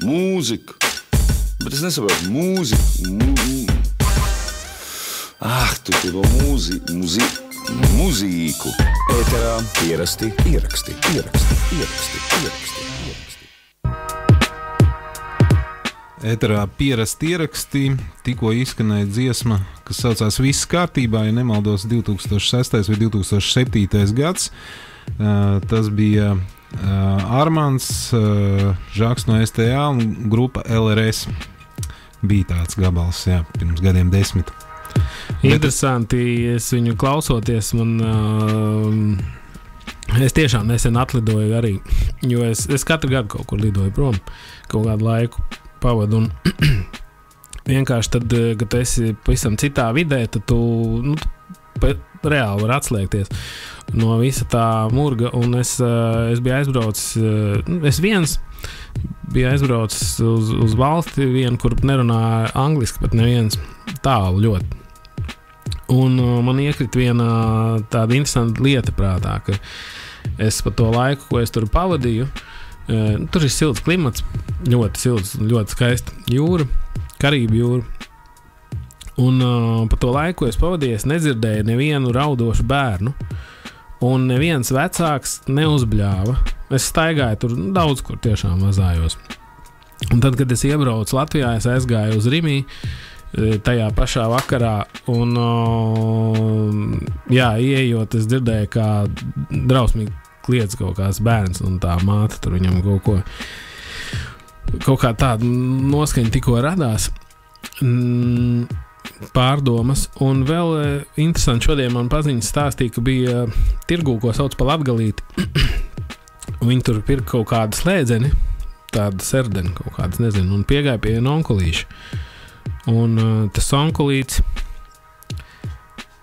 Speaker 1: Mūzika. Bet es nesaprotu, mūzika. Tu to mūzīku.
Speaker 2: Ēterā ierasti ieraksti.
Speaker 3: Ēterā pierasti ieraksti, tikko izskanēja dziesma, kas saucās Viss kārtībā, ja nemaldos 2006. vai 2007. gads. Tas bija Armands, Žaks no STA un grupa LRS. Bija tāds gabals, jā, pirms gadiem 10.
Speaker 4: Interesanti, es viņu klausoties, es tiešām nesen atlidoju arī, jo es katru gadu kaut kur lidoju prom, kaut kādu laiku pavadu, un vienkārši tad, kad tu esi pavisam citā vidē, tad tu reāli var atslēgties no visa tā murga, un es biju aizbraucis, es viens biju aizbraucis uz valsti vienu, kur nerunāja angliski, bet neviens tālu ļoti. Un man iekrita viena tāda interesanta lieta prātā, ka es pa to laiku, ko es tur pavadīju, tur ir silts klimats, ļoti silts, ļoti skaista jūra, Karību jūra. Un pa to laiku, ko es pavadīju, es nedzirdēju nevienu raudošu bērnu, un neviens vecāks neuzbļāva. Es staigāju tur daudz, kur tiešām mazājos. Un tad, kad es iebraucu Latvijā, es aizgāju uz Rimī, tajā pašā vakarā, un ieejot, es dzirdēju, kā drausmīgi kliedz kaut kāds bērns, un tā māte tur viņam kaut kā tāda noskaņa tikko radās, pārdomas, un vēl interesanti šodien man paziņas stāstīja, ka bija tirgū, ko sauc par latgalīti, un viņi tur pirka kaut kādu slēdzeni, tādu serdeni kaut kādas, nezinu, un piegāja pie onkulīša. Un tas onkulīts,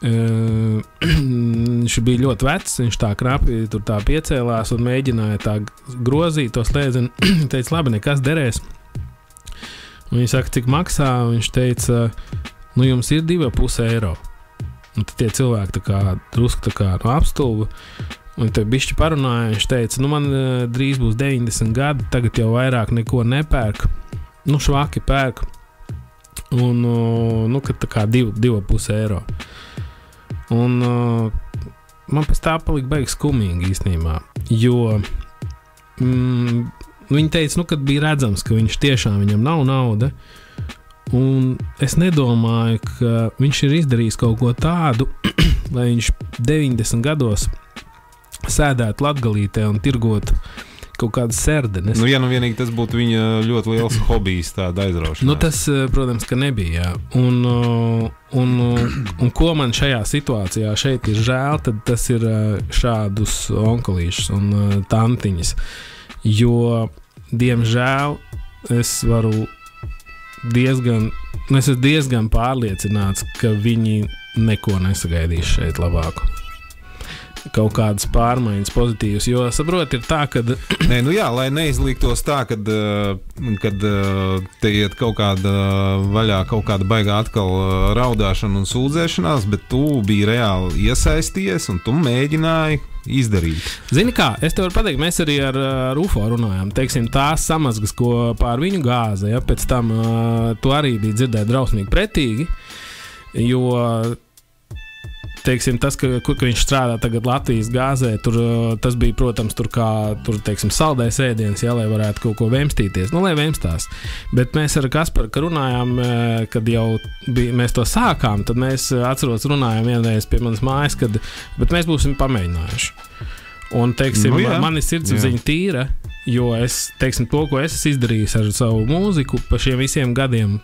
Speaker 4: viņš bija ļoti vecs, viņš tā krapi tur tā piecēlās un mēģināja tā grozīt to slēdzeni. Viņš teica, labi, nekas derēs. Un viņš saka, cik maksā? Viņš teica, jums ir 2,5 eiro. Un tad tie cilvēki tā kā drusku tā kā apstulba. Un te bišķi parunāja, viņš teica, man drīz būs 90 gadi, tagad jau vairāk neko nepērk. Švaki pērk. Un, kad tā kā 2,5 eiro. Un man pēc tā palika baigi skumīgi īstenībā, jo viņi teica, kad bija redzams, ka viņš tiešām viņam nav nauda, un es nedomāju, ka viņš ir izdarījis kaut ko tādu, lai viņš 90 gados sēdētu latgalītē un tirgotu kaut kādas serdenes.
Speaker 3: Vienīgi tas būtu viņa ļoti liels hobijs, tāda aizraušanās.
Speaker 4: Tas, protams, ka nebija, jā. Un ko man šajā situācijā šeit ir žēl, tad tas ir šādus onkulīšus un tantiņas, jo, diemžēl, es esmu diezgan pārliecināts, ka viņi neko nesagaidīs šeit labāku. Kaut kādas pārmaiņas pozitīvas, jo, saprot, ir tā, ka...
Speaker 3: lai neizliktos tā, kad te iet kaut kāda vaļā, kaut kāda baigā atkal raudāšana un sūdzēšanās, bet tu biji reāli iesaistījies un tu mēģināji izdarīt.
Speaker 4: Zini kā, es tev varu pateikt, mēs arī ar UFO runājām, teiksim, tās samazgas, ko pār viņu gāza, ja, pēc tam tu arī biji dzirdēt drausmīgi pretīgi, jo teiksim, tas, ka viņš strādā tagad Latvijas gāzē, tas bija, protams, tur teiksim, saldēs ēdiens, lai varētu kaut ko vemstīties. Lai vemstās. Bet mēs ar Kasparu, ka runājām, kad jau mēs to sākām, tad mēs, atceros, runājām vienreiz pie manas mājas, bet mēs būsim pamēģinājuši. Un, teiksim, man ir sirdsapziņa tīra, jo es, teiksim, to, ko es esmu izdarījis ar savu mūziku pa šiem visiem gadiem,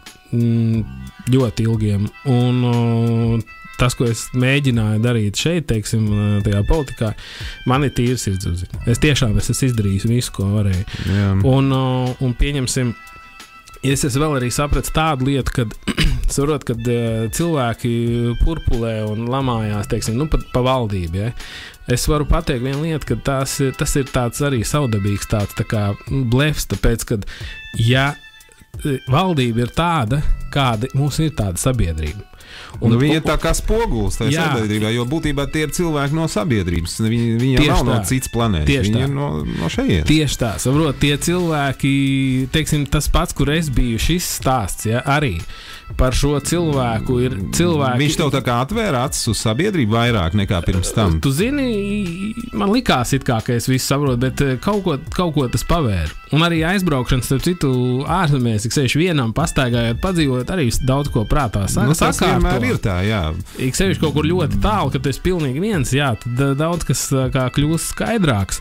Speaker 4: ļoti ilgiem. Un tas, ko es mēģināju darīt šeit, teiksim, tajā politikā, man ir tīra sirdsapziņa. Es tiešām esmu izdarījis visu, ko varēju. Yeah. Un pieņemsim, es vēl arī sapratu tādu lietu, kad cilvēki purpulē un lamājās, teiksim, pa valdību, ja? Es varu pateikt vienu lietu, ka tas ir tāds arī savdabīgs tāds tā kā blefs, tāpēc, ka ja valdība ir tāda, kāda mums ir tāda sabiedrība.
Speaker 3: Viņi ir tā kā spogulis tajā sabiedrībā, jo būtībā tie ir cilvēki no sabiedrības. Viņi nav no citas planētas. Viņi ir no šejienes.
Speaker 4: Tieši tā, saprot, tie cilvēki, teiksim, tas pats, kur es biju, šis stāsts, arī par šo cilvēku ir cilvēki.
Speaker 3: Viņš tev tā kā atvēra acis uz sabiedrību vairāk nekā pirms tam.
Speaker 4: Tu zini, man likās it kā, ka es visu saprotu, bet kaut ko tas pavēra. Un arī aizbraukšanas, starp citu, ārzemēs, ik sevišķi vienam pastaigājot, padzīvot, arī daudz ko prātā
Speaker 3: tas vienmēr ir tā, jā.
Speaker 4: Ik sevišķi kaut kur ļoti tālu, ka tu esi pilnīgi viens, jā, tad daudz kas kā kļūst skaidrāks.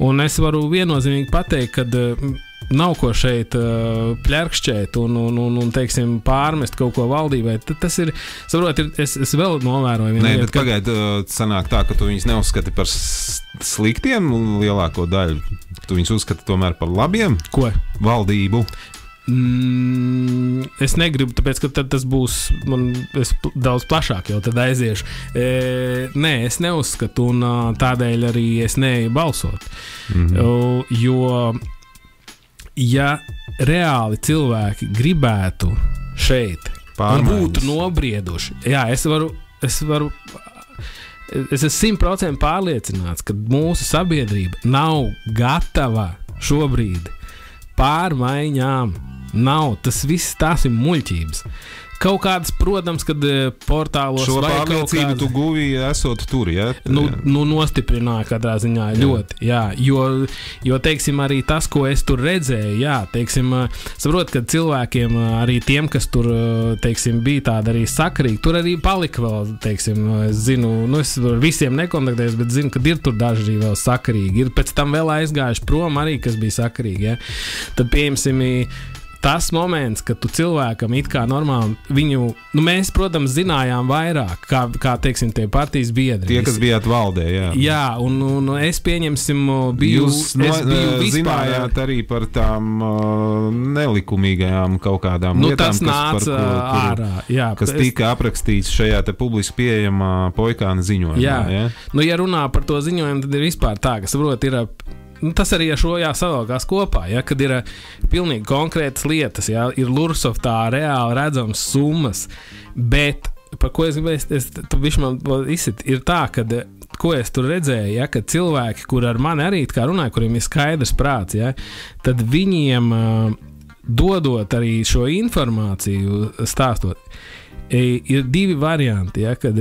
Speaker 4: Un es varu viennozīmīgi pateikt, ka nav ko šeit pļarkšķēt un teiksim, pārmest kaut ko valdībai. Tas ir, saprot, es vēl novēroju.
Speaker 3: Nē, bet pagaid, sanāk tā, ka tu viņus neuzskati par sliktiem lielāko daļu. Tu viņus uzskati tomēr par labiem?
Speaker 4: Ko?
Speaker 3: Valdību.
Speaker 4: Es negribu, tāpēc, ka tad tas būs es daudz plašāk jau tad aiziešu. Nē, es neuzskatu, un tādēļ arī es neeju balsot. Jo ja reāli cilvēki gribētu šeit un būtu nobrieduši, es esmu 100% pārliecināts, ka mūsu sabiedrība nav gatava šobrīd pārmaiņām. Nav, tas viss tās ir muļķības. Kaut kādas, protams, kad portālos
Speaker 3: šo pārliecību tu guvi esot tur, ja?
Speaker 4: Nostiprināja katrā ziņā ļoti, jā, jo, teiksim, arī tas, ko es tur redzēju, jā, teiksim, saprot, ka cilvēkiem, arī tiem, kas tur, teiksim, bija tādi arī sakarīgi, tur arī palika vēl, teiksim, es zinu, es ar visiem nekontaktējos, bet zinu, ka ir tur daži arī vēl sakarīgi, ir pēc tam vēl aizgājuši prom arī, kas bija sakarīgi, ja? Tad pieņemsim, tas moments, kad tu cilvēkam it kā normāli viņu, mēs, protams, zinājām vairāk, kā teiksim, tie partijas biedri.
Speaker 3: Tie, kas bijāt valdē, jā.
Speaker 4: Jā, un es pieņemsim, biju
Speaker 3: zinājāt arī par tām nelikumīgajām kaut kādām lietām,
Speaker 4: tas nāca ārā, jā.
Speaker 3: Kas tika aprakstīts šajā te publiski pieejamā Poikāna ziņojumā.
Speaker 4: Jā. Ja runā par to ziņojumu, tad ir vispār tā, ka, saprot, ir tas arī ar šo jāsavalkās kopā, ja, kad ir pilnīgi konkrētas lietas, ja, ir Lursoftā reāli redzamas summas, bet par ko es gribēju, ir tā, kad ko es tur redzēju, ja, kad cilvēki, kur ar mani arī kā runāja, kuriem ir skaidrs prāts, ja, tad viņiem dodot arī šo informāciju stāstot, ir divi varianti, ja, kad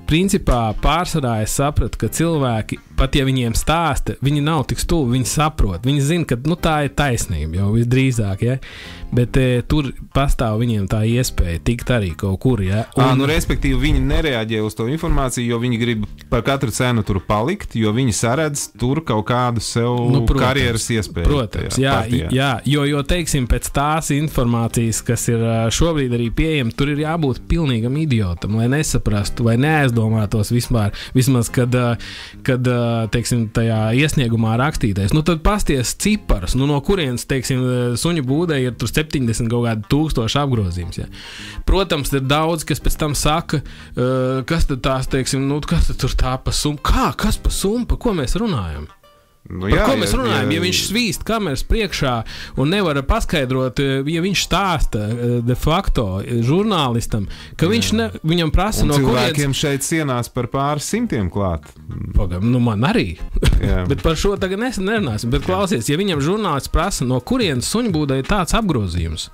Speaker 4: principā pārsvarā es sapratu, ka cilvēki, pat ja viņiem stāsta, viņi nav tik stulbi, viņi saprot, viņi zina, ka tā ir taisnība jau visdrīzāk, ja, bet tur pastāv viņiem tā iespēja tikt arī kaut kur, ja.
Speaker 3: Respektīvi viņi nereaģē uz to informāciju, jo viņi grib par katru cenu tur palikt, jo viņi saredz tur kaut kādu sev karjeras iespēju.
Speaker 4: Protams, jā, jo teiksim, pēc tās informācijas, kas ir šobrīd arī pieejama, tur ir jābūt pilnīgam idiotam, lai nesaprastu vai neaizdomātos vismaz, kad teiksim, tajā iesniegumā rakstītais. Tad pasties ciparus, no kurienes, teiksim, suņu būdē ir tur 70 kaut kādi 1000 apgrozījums. Ja. Protams, ir daudz, kas pēc tam saka, kas tad tās, teiksim, kas tad tur tā pa summu? Kas pa summu? Pa ko mēs runājam? Par ko mēs runājam? Ja viņš svīst kameras priekšā un nevar paskaidrot, ja viņš stāsta de facto žurnālistam, ka viņam prasa
Speaker 3: un
Speaker 4: no
Speaker 3: cilvēkiem šeit sienās par pāris simtiem klāt.
Speaker 4: Pagam, man arī. Bet par šo tagad nerunāsim. Bet klausies, ja viņam žurnālists prasa, no kurienes suņbūdai tāds apgrozījums?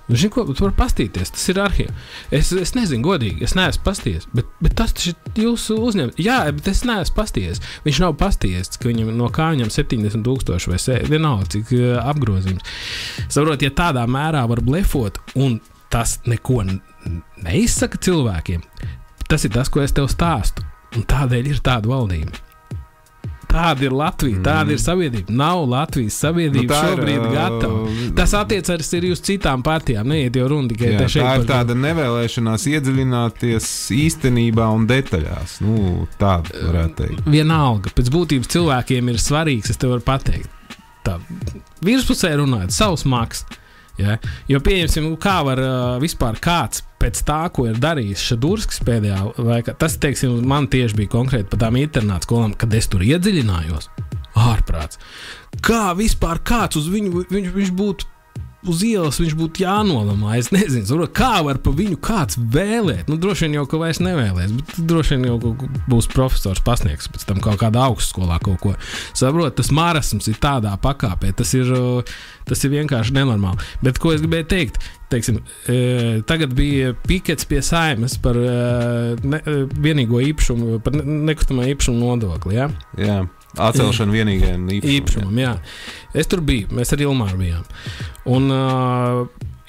Speaker 4: Zini, ko, tu vari pastīties, tas ir arhīvs. Es nezinu, godīgi, es neesmu pastījies, bet tas ir jūsu uzņēmums. Jā, bet es neesmu pastījies. Viņš nav pastījies, ka viņam no kā viņam 70,000 vai vienalga, cik apgrozījums. Saprot, ja tādā mērā var blefot, un tas neko neizsaka cilvēkiem, tas ir tas, ko es tev stāstu. Un tādēļ ir tāda valdība. Tāda ir Latvija, tāda ir sabiedrība. Nav Latvijas sabiedrība šobrīd gatava. Tas attiecas arī uz citām partijām. Neiet jau runa tikai te šeit.
Speaker 3: Tā ir tāda nevēlēšanās iedziļināties īstenībā un detaļās. Tāda varētu teikt.
Speaker 4: Vienalga. Pēc būtības cilvēkiem ir svarīgs, es tev varu pateikt. Tā virspusē runājot, savs maks. Ja? Jo pieņemsim, kā var vispār kāds pēc tā, ko ir darījis Šadurskis pēdējā laikā, tas, teiksim, man tieši bija konkrēti par tām internāta skolām, kad es tur iedziļinājos, ārprāts. Kā vispār kāds uz viņu, viņš būtu uz ielas, viņš būtu jānolamā, es nezinu, kā var pa viņu kāds vēlēt, droši vien jau, ka vairs nevēlēs, bet droši vien jau būs profesors pasniegs pēc tam kaut kādā augstskolā kaut ko. Saprot, tas marasms ir tādā pakāpē, tas ir vienkārši nenormāli. Bet ko es gribēju teikt, teiksim, tagad bija pikets pie Saeimas par vienīgo īpašumu, par nekustamā īpašumu nodokli, ja?
Speaker 3: Jā. Atcelšana vienīgajam
Speaker 4: īpašumam, jā. Es tur biju, mēs ar Ilmāru bijām. Un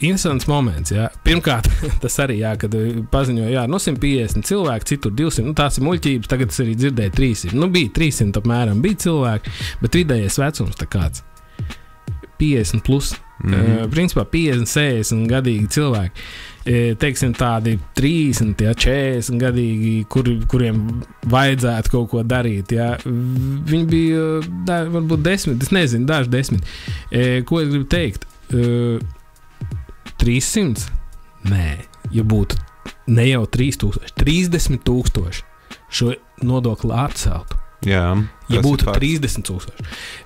Speaker 4: interesants moments, jā. Pirmkārt, tas arī, jā, kad paziņoja, jā, 150 cilvēki, citur 200, tās ir muļķības, tagad es arī dzirdēju 300. Bija 300 apmēram, bija cilvēki, bet vidējais vecums tā kāds 50 plus. Principā 50, 60 gadīgi cilvēki. Teiksim, tādi 30, 40 gadīgi, kuriem vajadzētu kaut ko darīt. Jā. Viņi bija varbūt 10, es nezinu, daži 10. Ko es gribu teikt? 300? Nē, ja būtu ne jau 3000, 30,000 šo nodokli atceltu.
Speaker 3: Jā,
Speaker 4: ja būtu 30,000.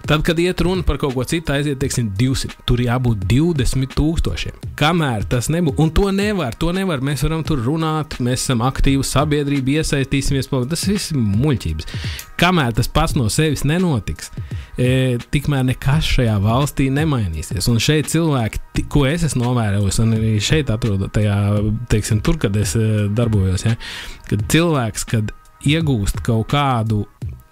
Speaker 4: Tad, kad iet runa par kaut ko citu, aiziet, teiksim, 200. Tur jābūt 20,000. Kamēr tas nebūs, un to nevar. Mēs varam tur runāt, mēs esam aktīvi sabiedrība, iesaistīsimies. Tas viss ir muļķības. Kamēr tas pats no sevis nenotiks, tikmēr nekas šajā valstī nemainīsies. Un šeit cilvēki, ko es esmu novērojis, un arī šeit atrodu tajā, teiksim, tur, kad es darbojos, ja, kad cilvēks, kad iegūst kaut kādu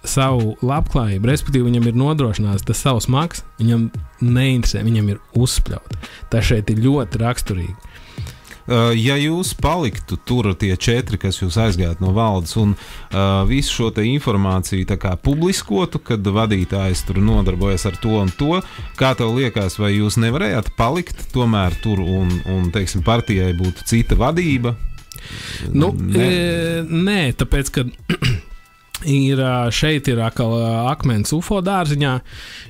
Speaker 4: savu labklājību, respektīvi viņam ir nodrošināts tas savs maks, viņam neinteresē, viņam ir uzspļaut. Tas šeit ir ļoti raksturīgi.
Speaker 3: Ja jūs paliktu tur tie 4, kas jūs aizgājat no valdes un visu šo te informāciju tā kā publiskotu, kad vadītājs tur nodarbojas ar to un to, kā tev liekas, vai jūs nevarējāt palikt tomēr tur un teiksim, partijai būtu cita vadība?
Speaker 4: Nē, tāpēc, ka šeit ir atkal akmens UFO dārziņā,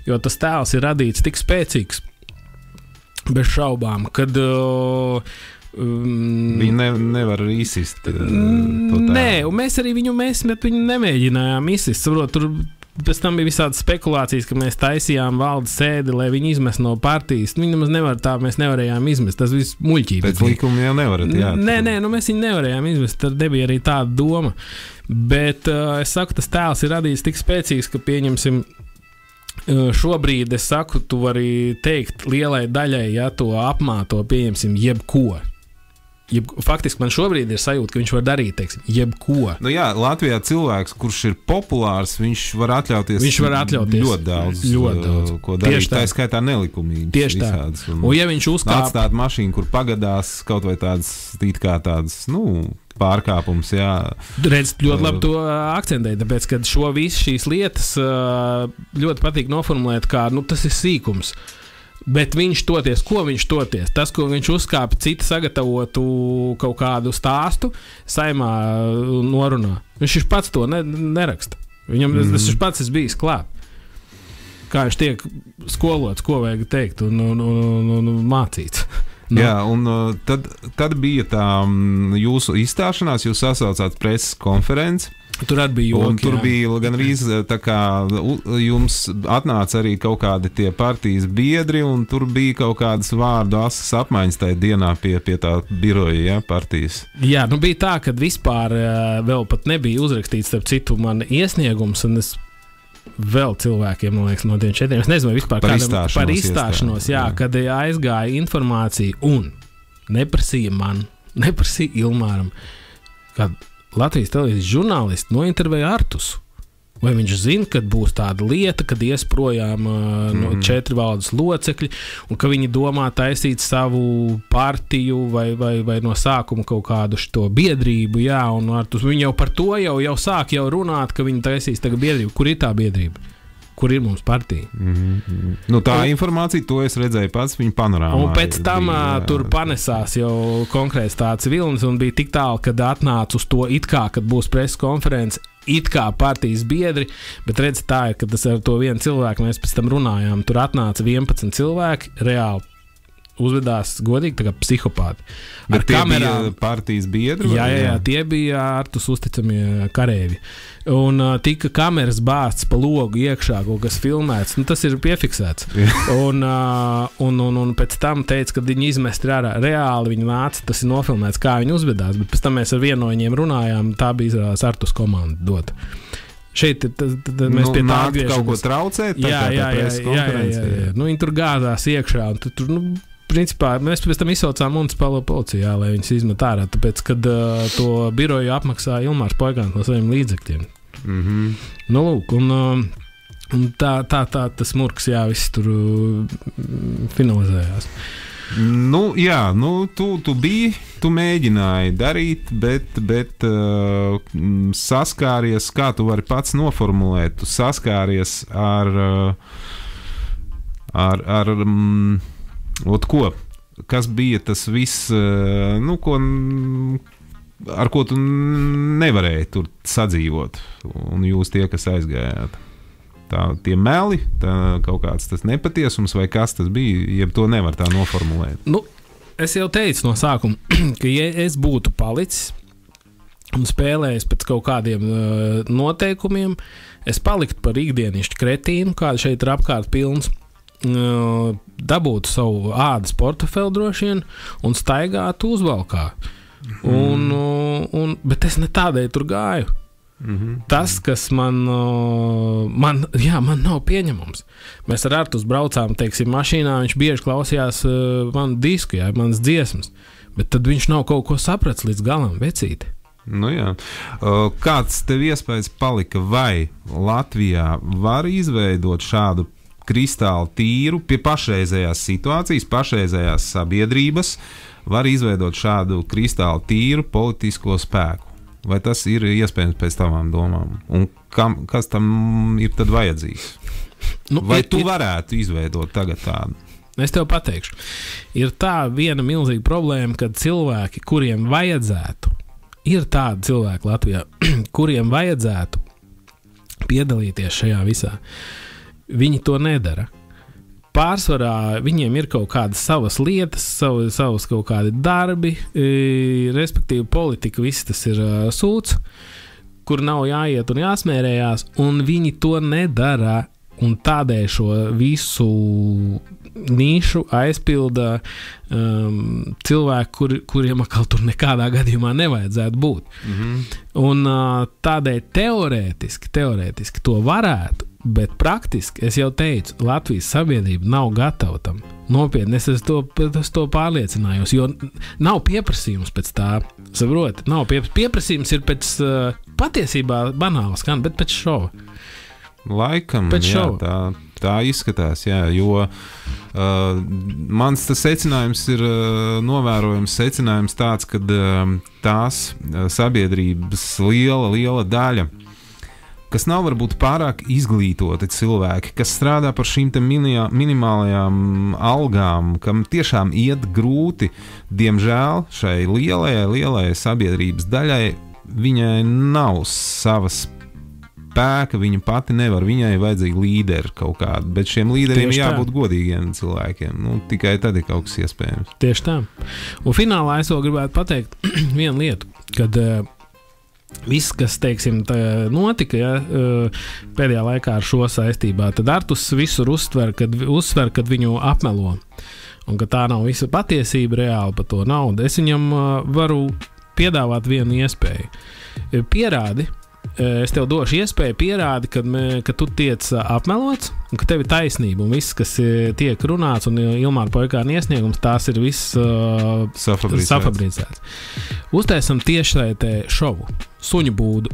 Speaker 4: jo tas tēls ir radīts tik spēcīgs, bez šaubām, kad
Speaker 3: viņi nevar izsist to tēlu.
Speaker 4: Nē, un mēs arī viņu nemēģinājām izsist. Saprot, tur pēc tam bija visādas spekulācijas, ka mēs taisījām valdes sēdi, lai viņi izmest no partijas. Viņi nemaz nevar tā, mēs nevarējām izmest. Tas viss muļķības.
Speaker 3: Pēc likuma jau nevarat, jā.
Speaker 4: Nē, mēs viņu nevarējām izmest. Tad nebija arī tāda doma. Bet es saku, tas tēls ir radīts tik spēcīgs, ka pieņemsim šobrīd, es saku, tu vari teikt lielai daļai, ja to apmāto, pieņemsim jebko. Faktiski man šobrīd ir sajūta, ka viņš var darīt, teiksim, jebko.
Speaker 3: Nu jā, Latvijā cilvēks, kurš ir populārs, viņš var atļauties ļoti daudz ko darīt. Tā skaitā nelikumīgi.
Speaker 4: Tieši tā. Un ja viņš
Speaker 3: atstāt mašīnu, kur pagadās kaut vai tādas, pārkāpums, jā.
Speaker 4: Redz, ļoti labi to akcentēji, tāpēc, ka visu šīs lietas ļoti patīk noformulēt kā, tas ir sīkums. Bet viņš toties, ko viņš toties? Tas, ko viņš uzkāpa citu sagatavotu kaut kādu stāstu, Saeimā norunā. Viņš pats to neraksta. Viņam tas pats ir bijis klāt. Kā viņš tiek skolots, ko vajag teikt un mācīts.
Speaker 3: Jā, un tad bija tā jūsu izstāšanās, jūs sasaucāt preses konferenci.
Speaker 4: Tur arī bija joki,
Speaker 3: tur bija gan arī tā kā jums atnāca arī kaut kādi tie partijas biedri, un tur bija kaut kādas vārdu asas apmaiņas tajā dienā pie tā biroja, ja, partijas.
Speaker 4: Jā, bija tā, ka vispār vēl pat nebija uzrakstīts, starp citu, man iesniegums, un es vēl cilvēkiem, man liekas, no tiem 4, es nezinu, vispār par izstāšanos, jā, kad aizgāja informācija un neprasīja man, neprasīja Ilmāram, kad Latvijas televīzijas žurnālisti nointervēja Artusu. Vai viņš zina, kad būs tāda lieta, kad ies projām no 4 valdes locekļi, un ka viņi domā taisīt savu partiju vai no sākuma kaut kādu šo biedrību, jā, un Artus, viņi jau par to jau sāk runāt, ka viņi taisīs tagad biedrību. Kur ir tā biedrība? Kur ir mums partija?
Speaker 3: Nu, tā informācija, to es redzēju pats viņa panorāmā.
Speaker 4: Un pēc tam tur panesās jau konkrēts tāds vilnis, un bija tik tālu, kad atnāca uz to it kā, kad būs preses konference, it kā partijas biedri, bet redz tā ir, ka tas ar to vienu cilvēku mēs pēc tam runājām. Tur atnāca 11 cilvēki, reāli uzvedās godīgi, tā kā psihopāti.
Speaker 3: Bet tie bija partijas biedri?
Speaker 4: Jā, tie bija Artus uzticamie karēvi. Un tika kameras bāzts pa logu iekšā, kaut kas filmēts, nu tas ir piefiksēts. Un pēc tam teica, kad viņi izmesti ārā, reāli viņi nāca, tas ir nofilmēts, kā viņi uzvedās, bet pēc tam mēs ar vienu no viņiem runājām, tā bija Artus komanda dota. Šeit mēs pie tā atgriežamies.
Speaker 3: Kaut ko traucēt?
Speaker 4: Jā. Nu, viņi tur gāzās iekšā, un tur, nu, principā, mēs pēc tam izsaucām municipālo policijā, lai viņus izmet ārā, tāpēc, kad to biroju apmaksāja Ilmārs Poigāns no saviem līdzekļiem. Nu, lūk, un tā tas murks, jā, viss tur finalizējās.
Speaker 3: Nu, jā, nu, tu mēģināji darīt, bet saskāries, kā tu vari pats noformulēt, tu saskāries ar ko? Kas bija tas viss, nu, ar ko tu nevarēji tur sadzīvot, un jūs tie, kas aizgājāt? Tie meli, kaut kāds tas nepatiesums, vai kas tas bija, jeb to nevar tā noformulēt?
Speaker 4: Nu, es jau teicu no sākuma, ka ja es būtu palicis un spēlējis pēc kaut kādiem noteikumiem, es paliktu par ikdienišķu kretīnu, kāda šeit ir apkārt pilns, dabūtu savu ādas portefeli droši vien un staigātu uzvalkā. Bet es ne tādēļ tur gāju. Tas, kas man nav pieņemams. Mēs ar Artus braucām, teiksim, mašīnā, viņš bieži klausījās manu disku, jā, manas dziesmas, bet tad viņš nav kaut ko sapratis līdz galam, vecīti.
Speaker 3: Nu jā. Kāds tev iespējas palika, vai Latvijā var izveidot šādu kristāli tīru, pie pašreizējās situācijas, pašreizējās sabiedrības, var izveidot šādu kristāli tīru politisko spēku? Vai tas ir iespējams pēc tavām domām? Un kas tam ir tad vajadzīgs? Nu, vai tu varētu izveidot tagad tādu?
Speaker 4: Es tev pateikšu. Ir tā viena milzīga problēma, kad cilvēki, kuriem vajadzētu, ir tādi cilvēki Latvijā, kuriem vajadzētu piedalīties šajā visā, viņi to nedara. Pārsvarā viņiem ir kaut kādas savas lietas, savas kaut kādi darbi, respektīvi politika, viss tas ir sūds, kur nav jāiet un jāsmērējās, un viņi to nedara, un tādēļ šo visu nīšu aizpilda cilvēki, kuriem atkal tur nekādā gadījumā nevajadzētu būt. Un tādēļ teorētiski to varētu, bet praktiski, es jau teicu, Latvijas sabiedrība nav gatava tam. Nopietni, es to pārliecinājos, jo nav pieprasījums pēc tā, saproti, nav pieprasījums ir pēc, patiesībā banāli skan, bet pēc šova.
Speaker 3: Laikam, jā, tā izskatās, jā, jo mans tas secinājums ir novērojams secinājums tāds, ka tās sabiedrības liela daļa, kas nav varbūt pārāk izglītoti cilvēki, kas strādā par šīm te minimālajām algām, kam tiešām iet grūti, diemžēl šai lielajai sabiedrības daļai, viņai nav savas spēka, viņa pati nevar, viņai vajadzīgi līderi kaut kādi, bet šiem līderiem jābūt godīgiem cilvēkiem, nu, tikai tad ir kaut kas iespējams.
Speaker 4: Tieši tā. Un finālā es vēl gribētu pateikt vienu lietu, kad viss, kas, teiksim, notika, ja, pēdējā laikā ar šo saistībā, tad Artus visur uzsver, kad viņu apmelo, un ka tā nav visa patiesība reāli par to naudu. Es viņam varu piedāvāt vienu iespēju. Pierādi es tev došu iespēju pierādi, ka tu tiec apmelots un ka tev ir taisnība un viss, kas tiek runāts un Ilmāra Poikārna iesniegums, tās ir viss safabricēts. Uztaisam tiešsaitē šovu. Suņu būdu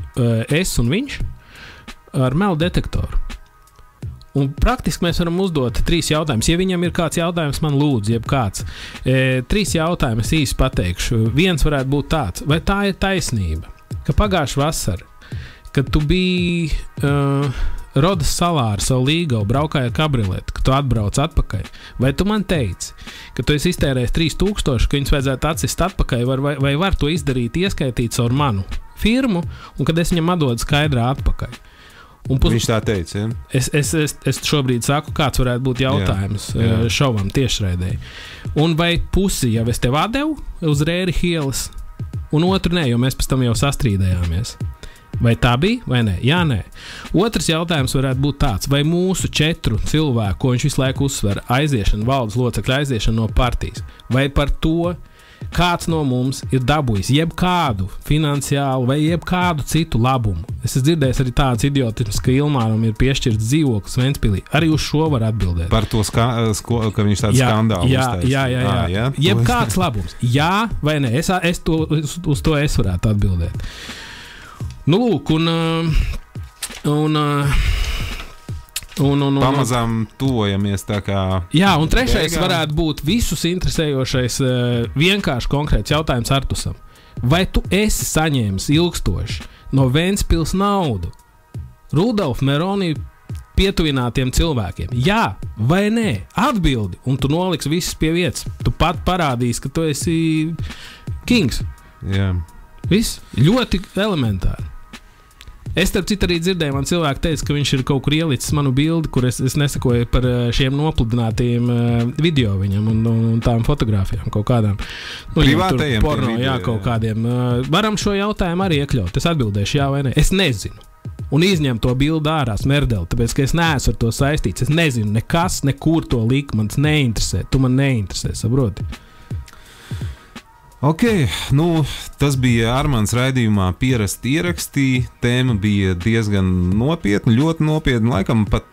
Speaker 4: es un viņš ar melu detektoru. Un praktiski mēs varam uzdot 3 jautājumus. Ja viņam ir kāds jautājums, man lūdzu, jeb kāds. 3 jautājumus īsi pateikšu. Viens varētu būt tāds, vai tā ir taisnība, ka pagājušā vasara, kad tu biji Rodas salā ar savu līgavu, braukāji ar kabriletu, ka tu atbrauc atpakaļ, vai tu man teici, ka tu esi iztērējis 3000, ka viņus vajadzētu atsist atpakaļ, vai var to izdarīt, ieskaitīt caur manu firmu, un kad es viņam atdodu skaidrā atpakaļ.
Speaker 3: Viņš tā teica, ja?
Speaker 4: Es šobrīd saku, kāds varētu būt jautājums šovam tiešraidēji. Un vai pusi jau es tev atdevu uz Rēri ielas, un otru nē, jo mēs pēc tam jau sastrīdējāmies. Vai tā bija, vai nē? Jā, nē. Otrs jautājums varētu būt tāds, vai mūsu 4 cilvēku, ko viņš visu laiku uzsver, aiziešana, valdes locekļu aiziešana no partijas, vai par to, kāds no mums ir dabūjis jebkādu finansiālu vai jebkādu citu labumu. Es esmu dzirdējis arī tāds idiotisms, ka Ilmāram ir piešķirts dzīvoklis Ventspilī. Arī uz šo var atbildēt.
Speaker 3: Par to, ka viņš tādu skandālu uztaisīja.
Speaker 4: Jā. Jebkāds labums. Jā vai nē? Uz to es varētu atbildēt. Nu, lūk, un
Speaker 3: pamazām tuvojamies tā kā...
Speaker 4: Jā, un trešais varētu būt visus interesējošais vienkārši konkrēts jautājums Artusam. Vai tu esi saņēmis ilgstoši no Ventspils naudu Rudolfa Meroni pietuvinātiem cilvēkiem? Jā vai nē? Atbildi, un tu noliksi visus pie vietas. Tu pat parādīsi, ka tu esi kings.
Speaker 3: Jā.
Speaker 4: Viss ļoti elementāri. Es starp citu arī dzirdēju, man cilvēki teica, ka viņš ir kaut kur ielicis manu bildi, kur es nesakoju par šiem nopludinātajiem video viņam un tām fotogrāfijām kaut kādām.
Speaker 3: Privātajiem
Speaker 4: porno,
Speaker 3: video,
Speaker 4: jā, kaut kādiem. Varam šo jautājumu arī iekļaut. Es atbildēšu jā vai nē. Es nezinu. Un izņem to bildi ārā smerdeli, tāpēc, ka es neesmu ar to saistīts. Es nezinu nekas, nekur to likt, man neinteresē. Tu man neinteresē, saproti?
Speaker 3: Ok, tas bija Armāns raidījumā Pierasti ierakstī. Tēma bija diezgan nopietna, ļoti nopietna, laikam pat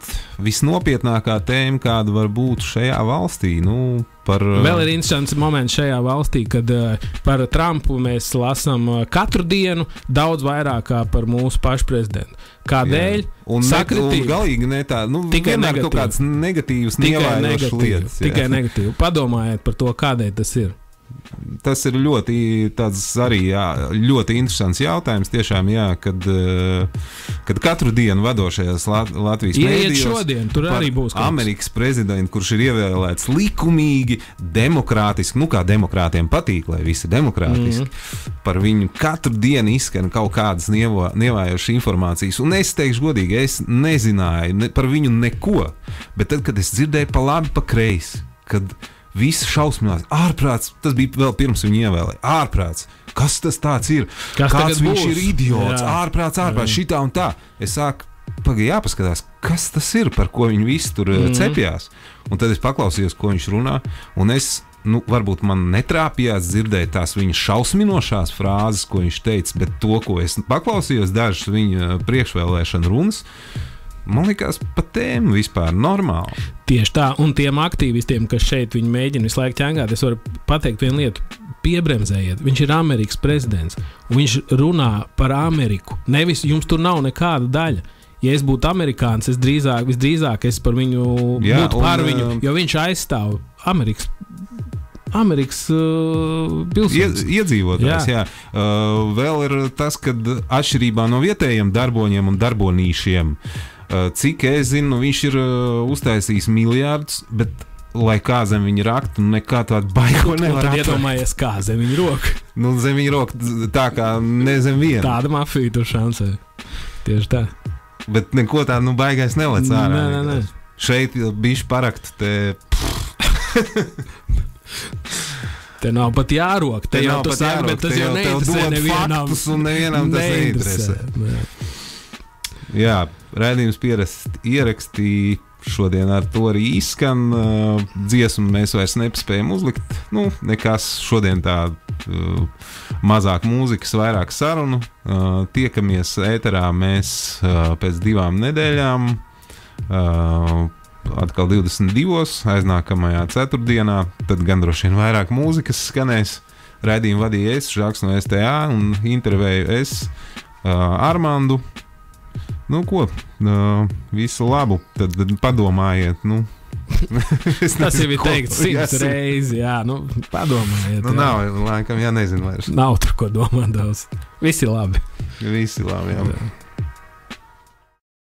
Speaker 3: visnopietnākā tēma, kāda var būt šajā valstī.
Speaker 4: Vēl ir interesants moments šajā valstī, kad par Trumpu mēs lasām katru dienu daudz vairāk kā par mūsu pašu prezidentu. Kādēļ?
Speaker 3: Un galīgi ne tā, vienmēr kaut kādas negatīvas, nievējošas lietas.
Speaker 4: Tikai negatīvi. Padomājiet par to, kādēļ tas ir.
Speaker 3: Tas ir ļoti interesants jautājums. Tiešām, jā, kad katru dienu vadošajās Latvijas mēdījos
Speaker 4: šodien, tur arī būs
Speaker 3: Amerikas prezidentu, kurš ir ievēlēts likumīgi, demokrātiski, kā demokrātiem patīk, lai visi demokrātiski, par viņu katru dienu izskan kaut kādas nievājošas informācijas. Un es teikšu godīgi, es nezināju par viņu neko, bet tad, kad es dzirdēju pa labi, pa kreisi, kad visi šausminās, ārprāts, tas bija vēl pirms viņu ievēlēja, ārprāts, kas tas tāds ir, kāds viņš ir idiots, ārprāts, šitā un tā. Es sāku, jāpaskatās, kas tas ir, par ko viņi visi tur cepjās. Un tad es paklausījos, ko viņš runā, un varbūt man netrāpījās dzirdēt tās viņa šausminošās frāzes, ko viņš teica, bet to, ko es paklausījos, dažas viņa priekšvēlēšana runas, man likās pa tēmu vispār normāli.
Speaker 4: Tieši tā, un tiem aktīvistiem, kas šeit viņi mēģina visu laiku ķengāt, es varu pateikt vienu lietu, piebremzējiet, viņš ir Amerikas prezidents, un viņš runā par Ameriku, nevis jums tur nav nekāda daļa. Ja es būtu amerikāns, visdrīzāk es par viņu būtu par viņu, jo viņš aizstāv Amerikas pilsētas
Speaker 3: iedzīvotājs. Jā. Vēl ir tas, ka atšķirībā no vietējiem darboņiem un darbonīšiem, cik es zinu, viņš ir uztaisījis miljārdus, bet lai kā zem viņa raktu, nekā tādu baiko nevar
Speaker 4: atvērt. Tad iedomājies, kā zem viņa roka.
Speaker 3: Zem viņa roka tā kā ne zem viena.
Speaker 4: Tāda mafija tur šansē. Tieši tā.
Speaker 3: Bet neko tādu baigais nelec ārā.
Speaker 4: Nē.
Speaker 3: Šeit bišķi paraktu te...
Speaker 4: Te nav pat jārok. Te jau tu saki, bet tas jau neinteresē nevienam.
Speaker 3: Faktus un nevienam tas neinteresē. Jā, raidījums Pierasti ierakstī. šodien ar to arī izskan. Dziesmu mēs vairs nepaspējam uzlikt. Nekas šodien tā mazāk mūzikas, vairāk sarunu. Tiekamies ēterā mēs pēc 2 nedēļām. Atkal 22. aiznākamajā ceturtdienā. Tad gan droši vien vairāk mūzikas skanēs. Raidījumu vadīja es, Žaks no STA, un intervēju es Armandu. Visu labu, tad padomājiet,
Speaker 4: Tas jau ir teikt 100 reizi, padomājiet.
Speaker 3: Nav, laikam, nezinu vairs.
Speaker 4: Nav tur ko domāt daudz. Visi labi.
Speaker 3: Visi labi, jā.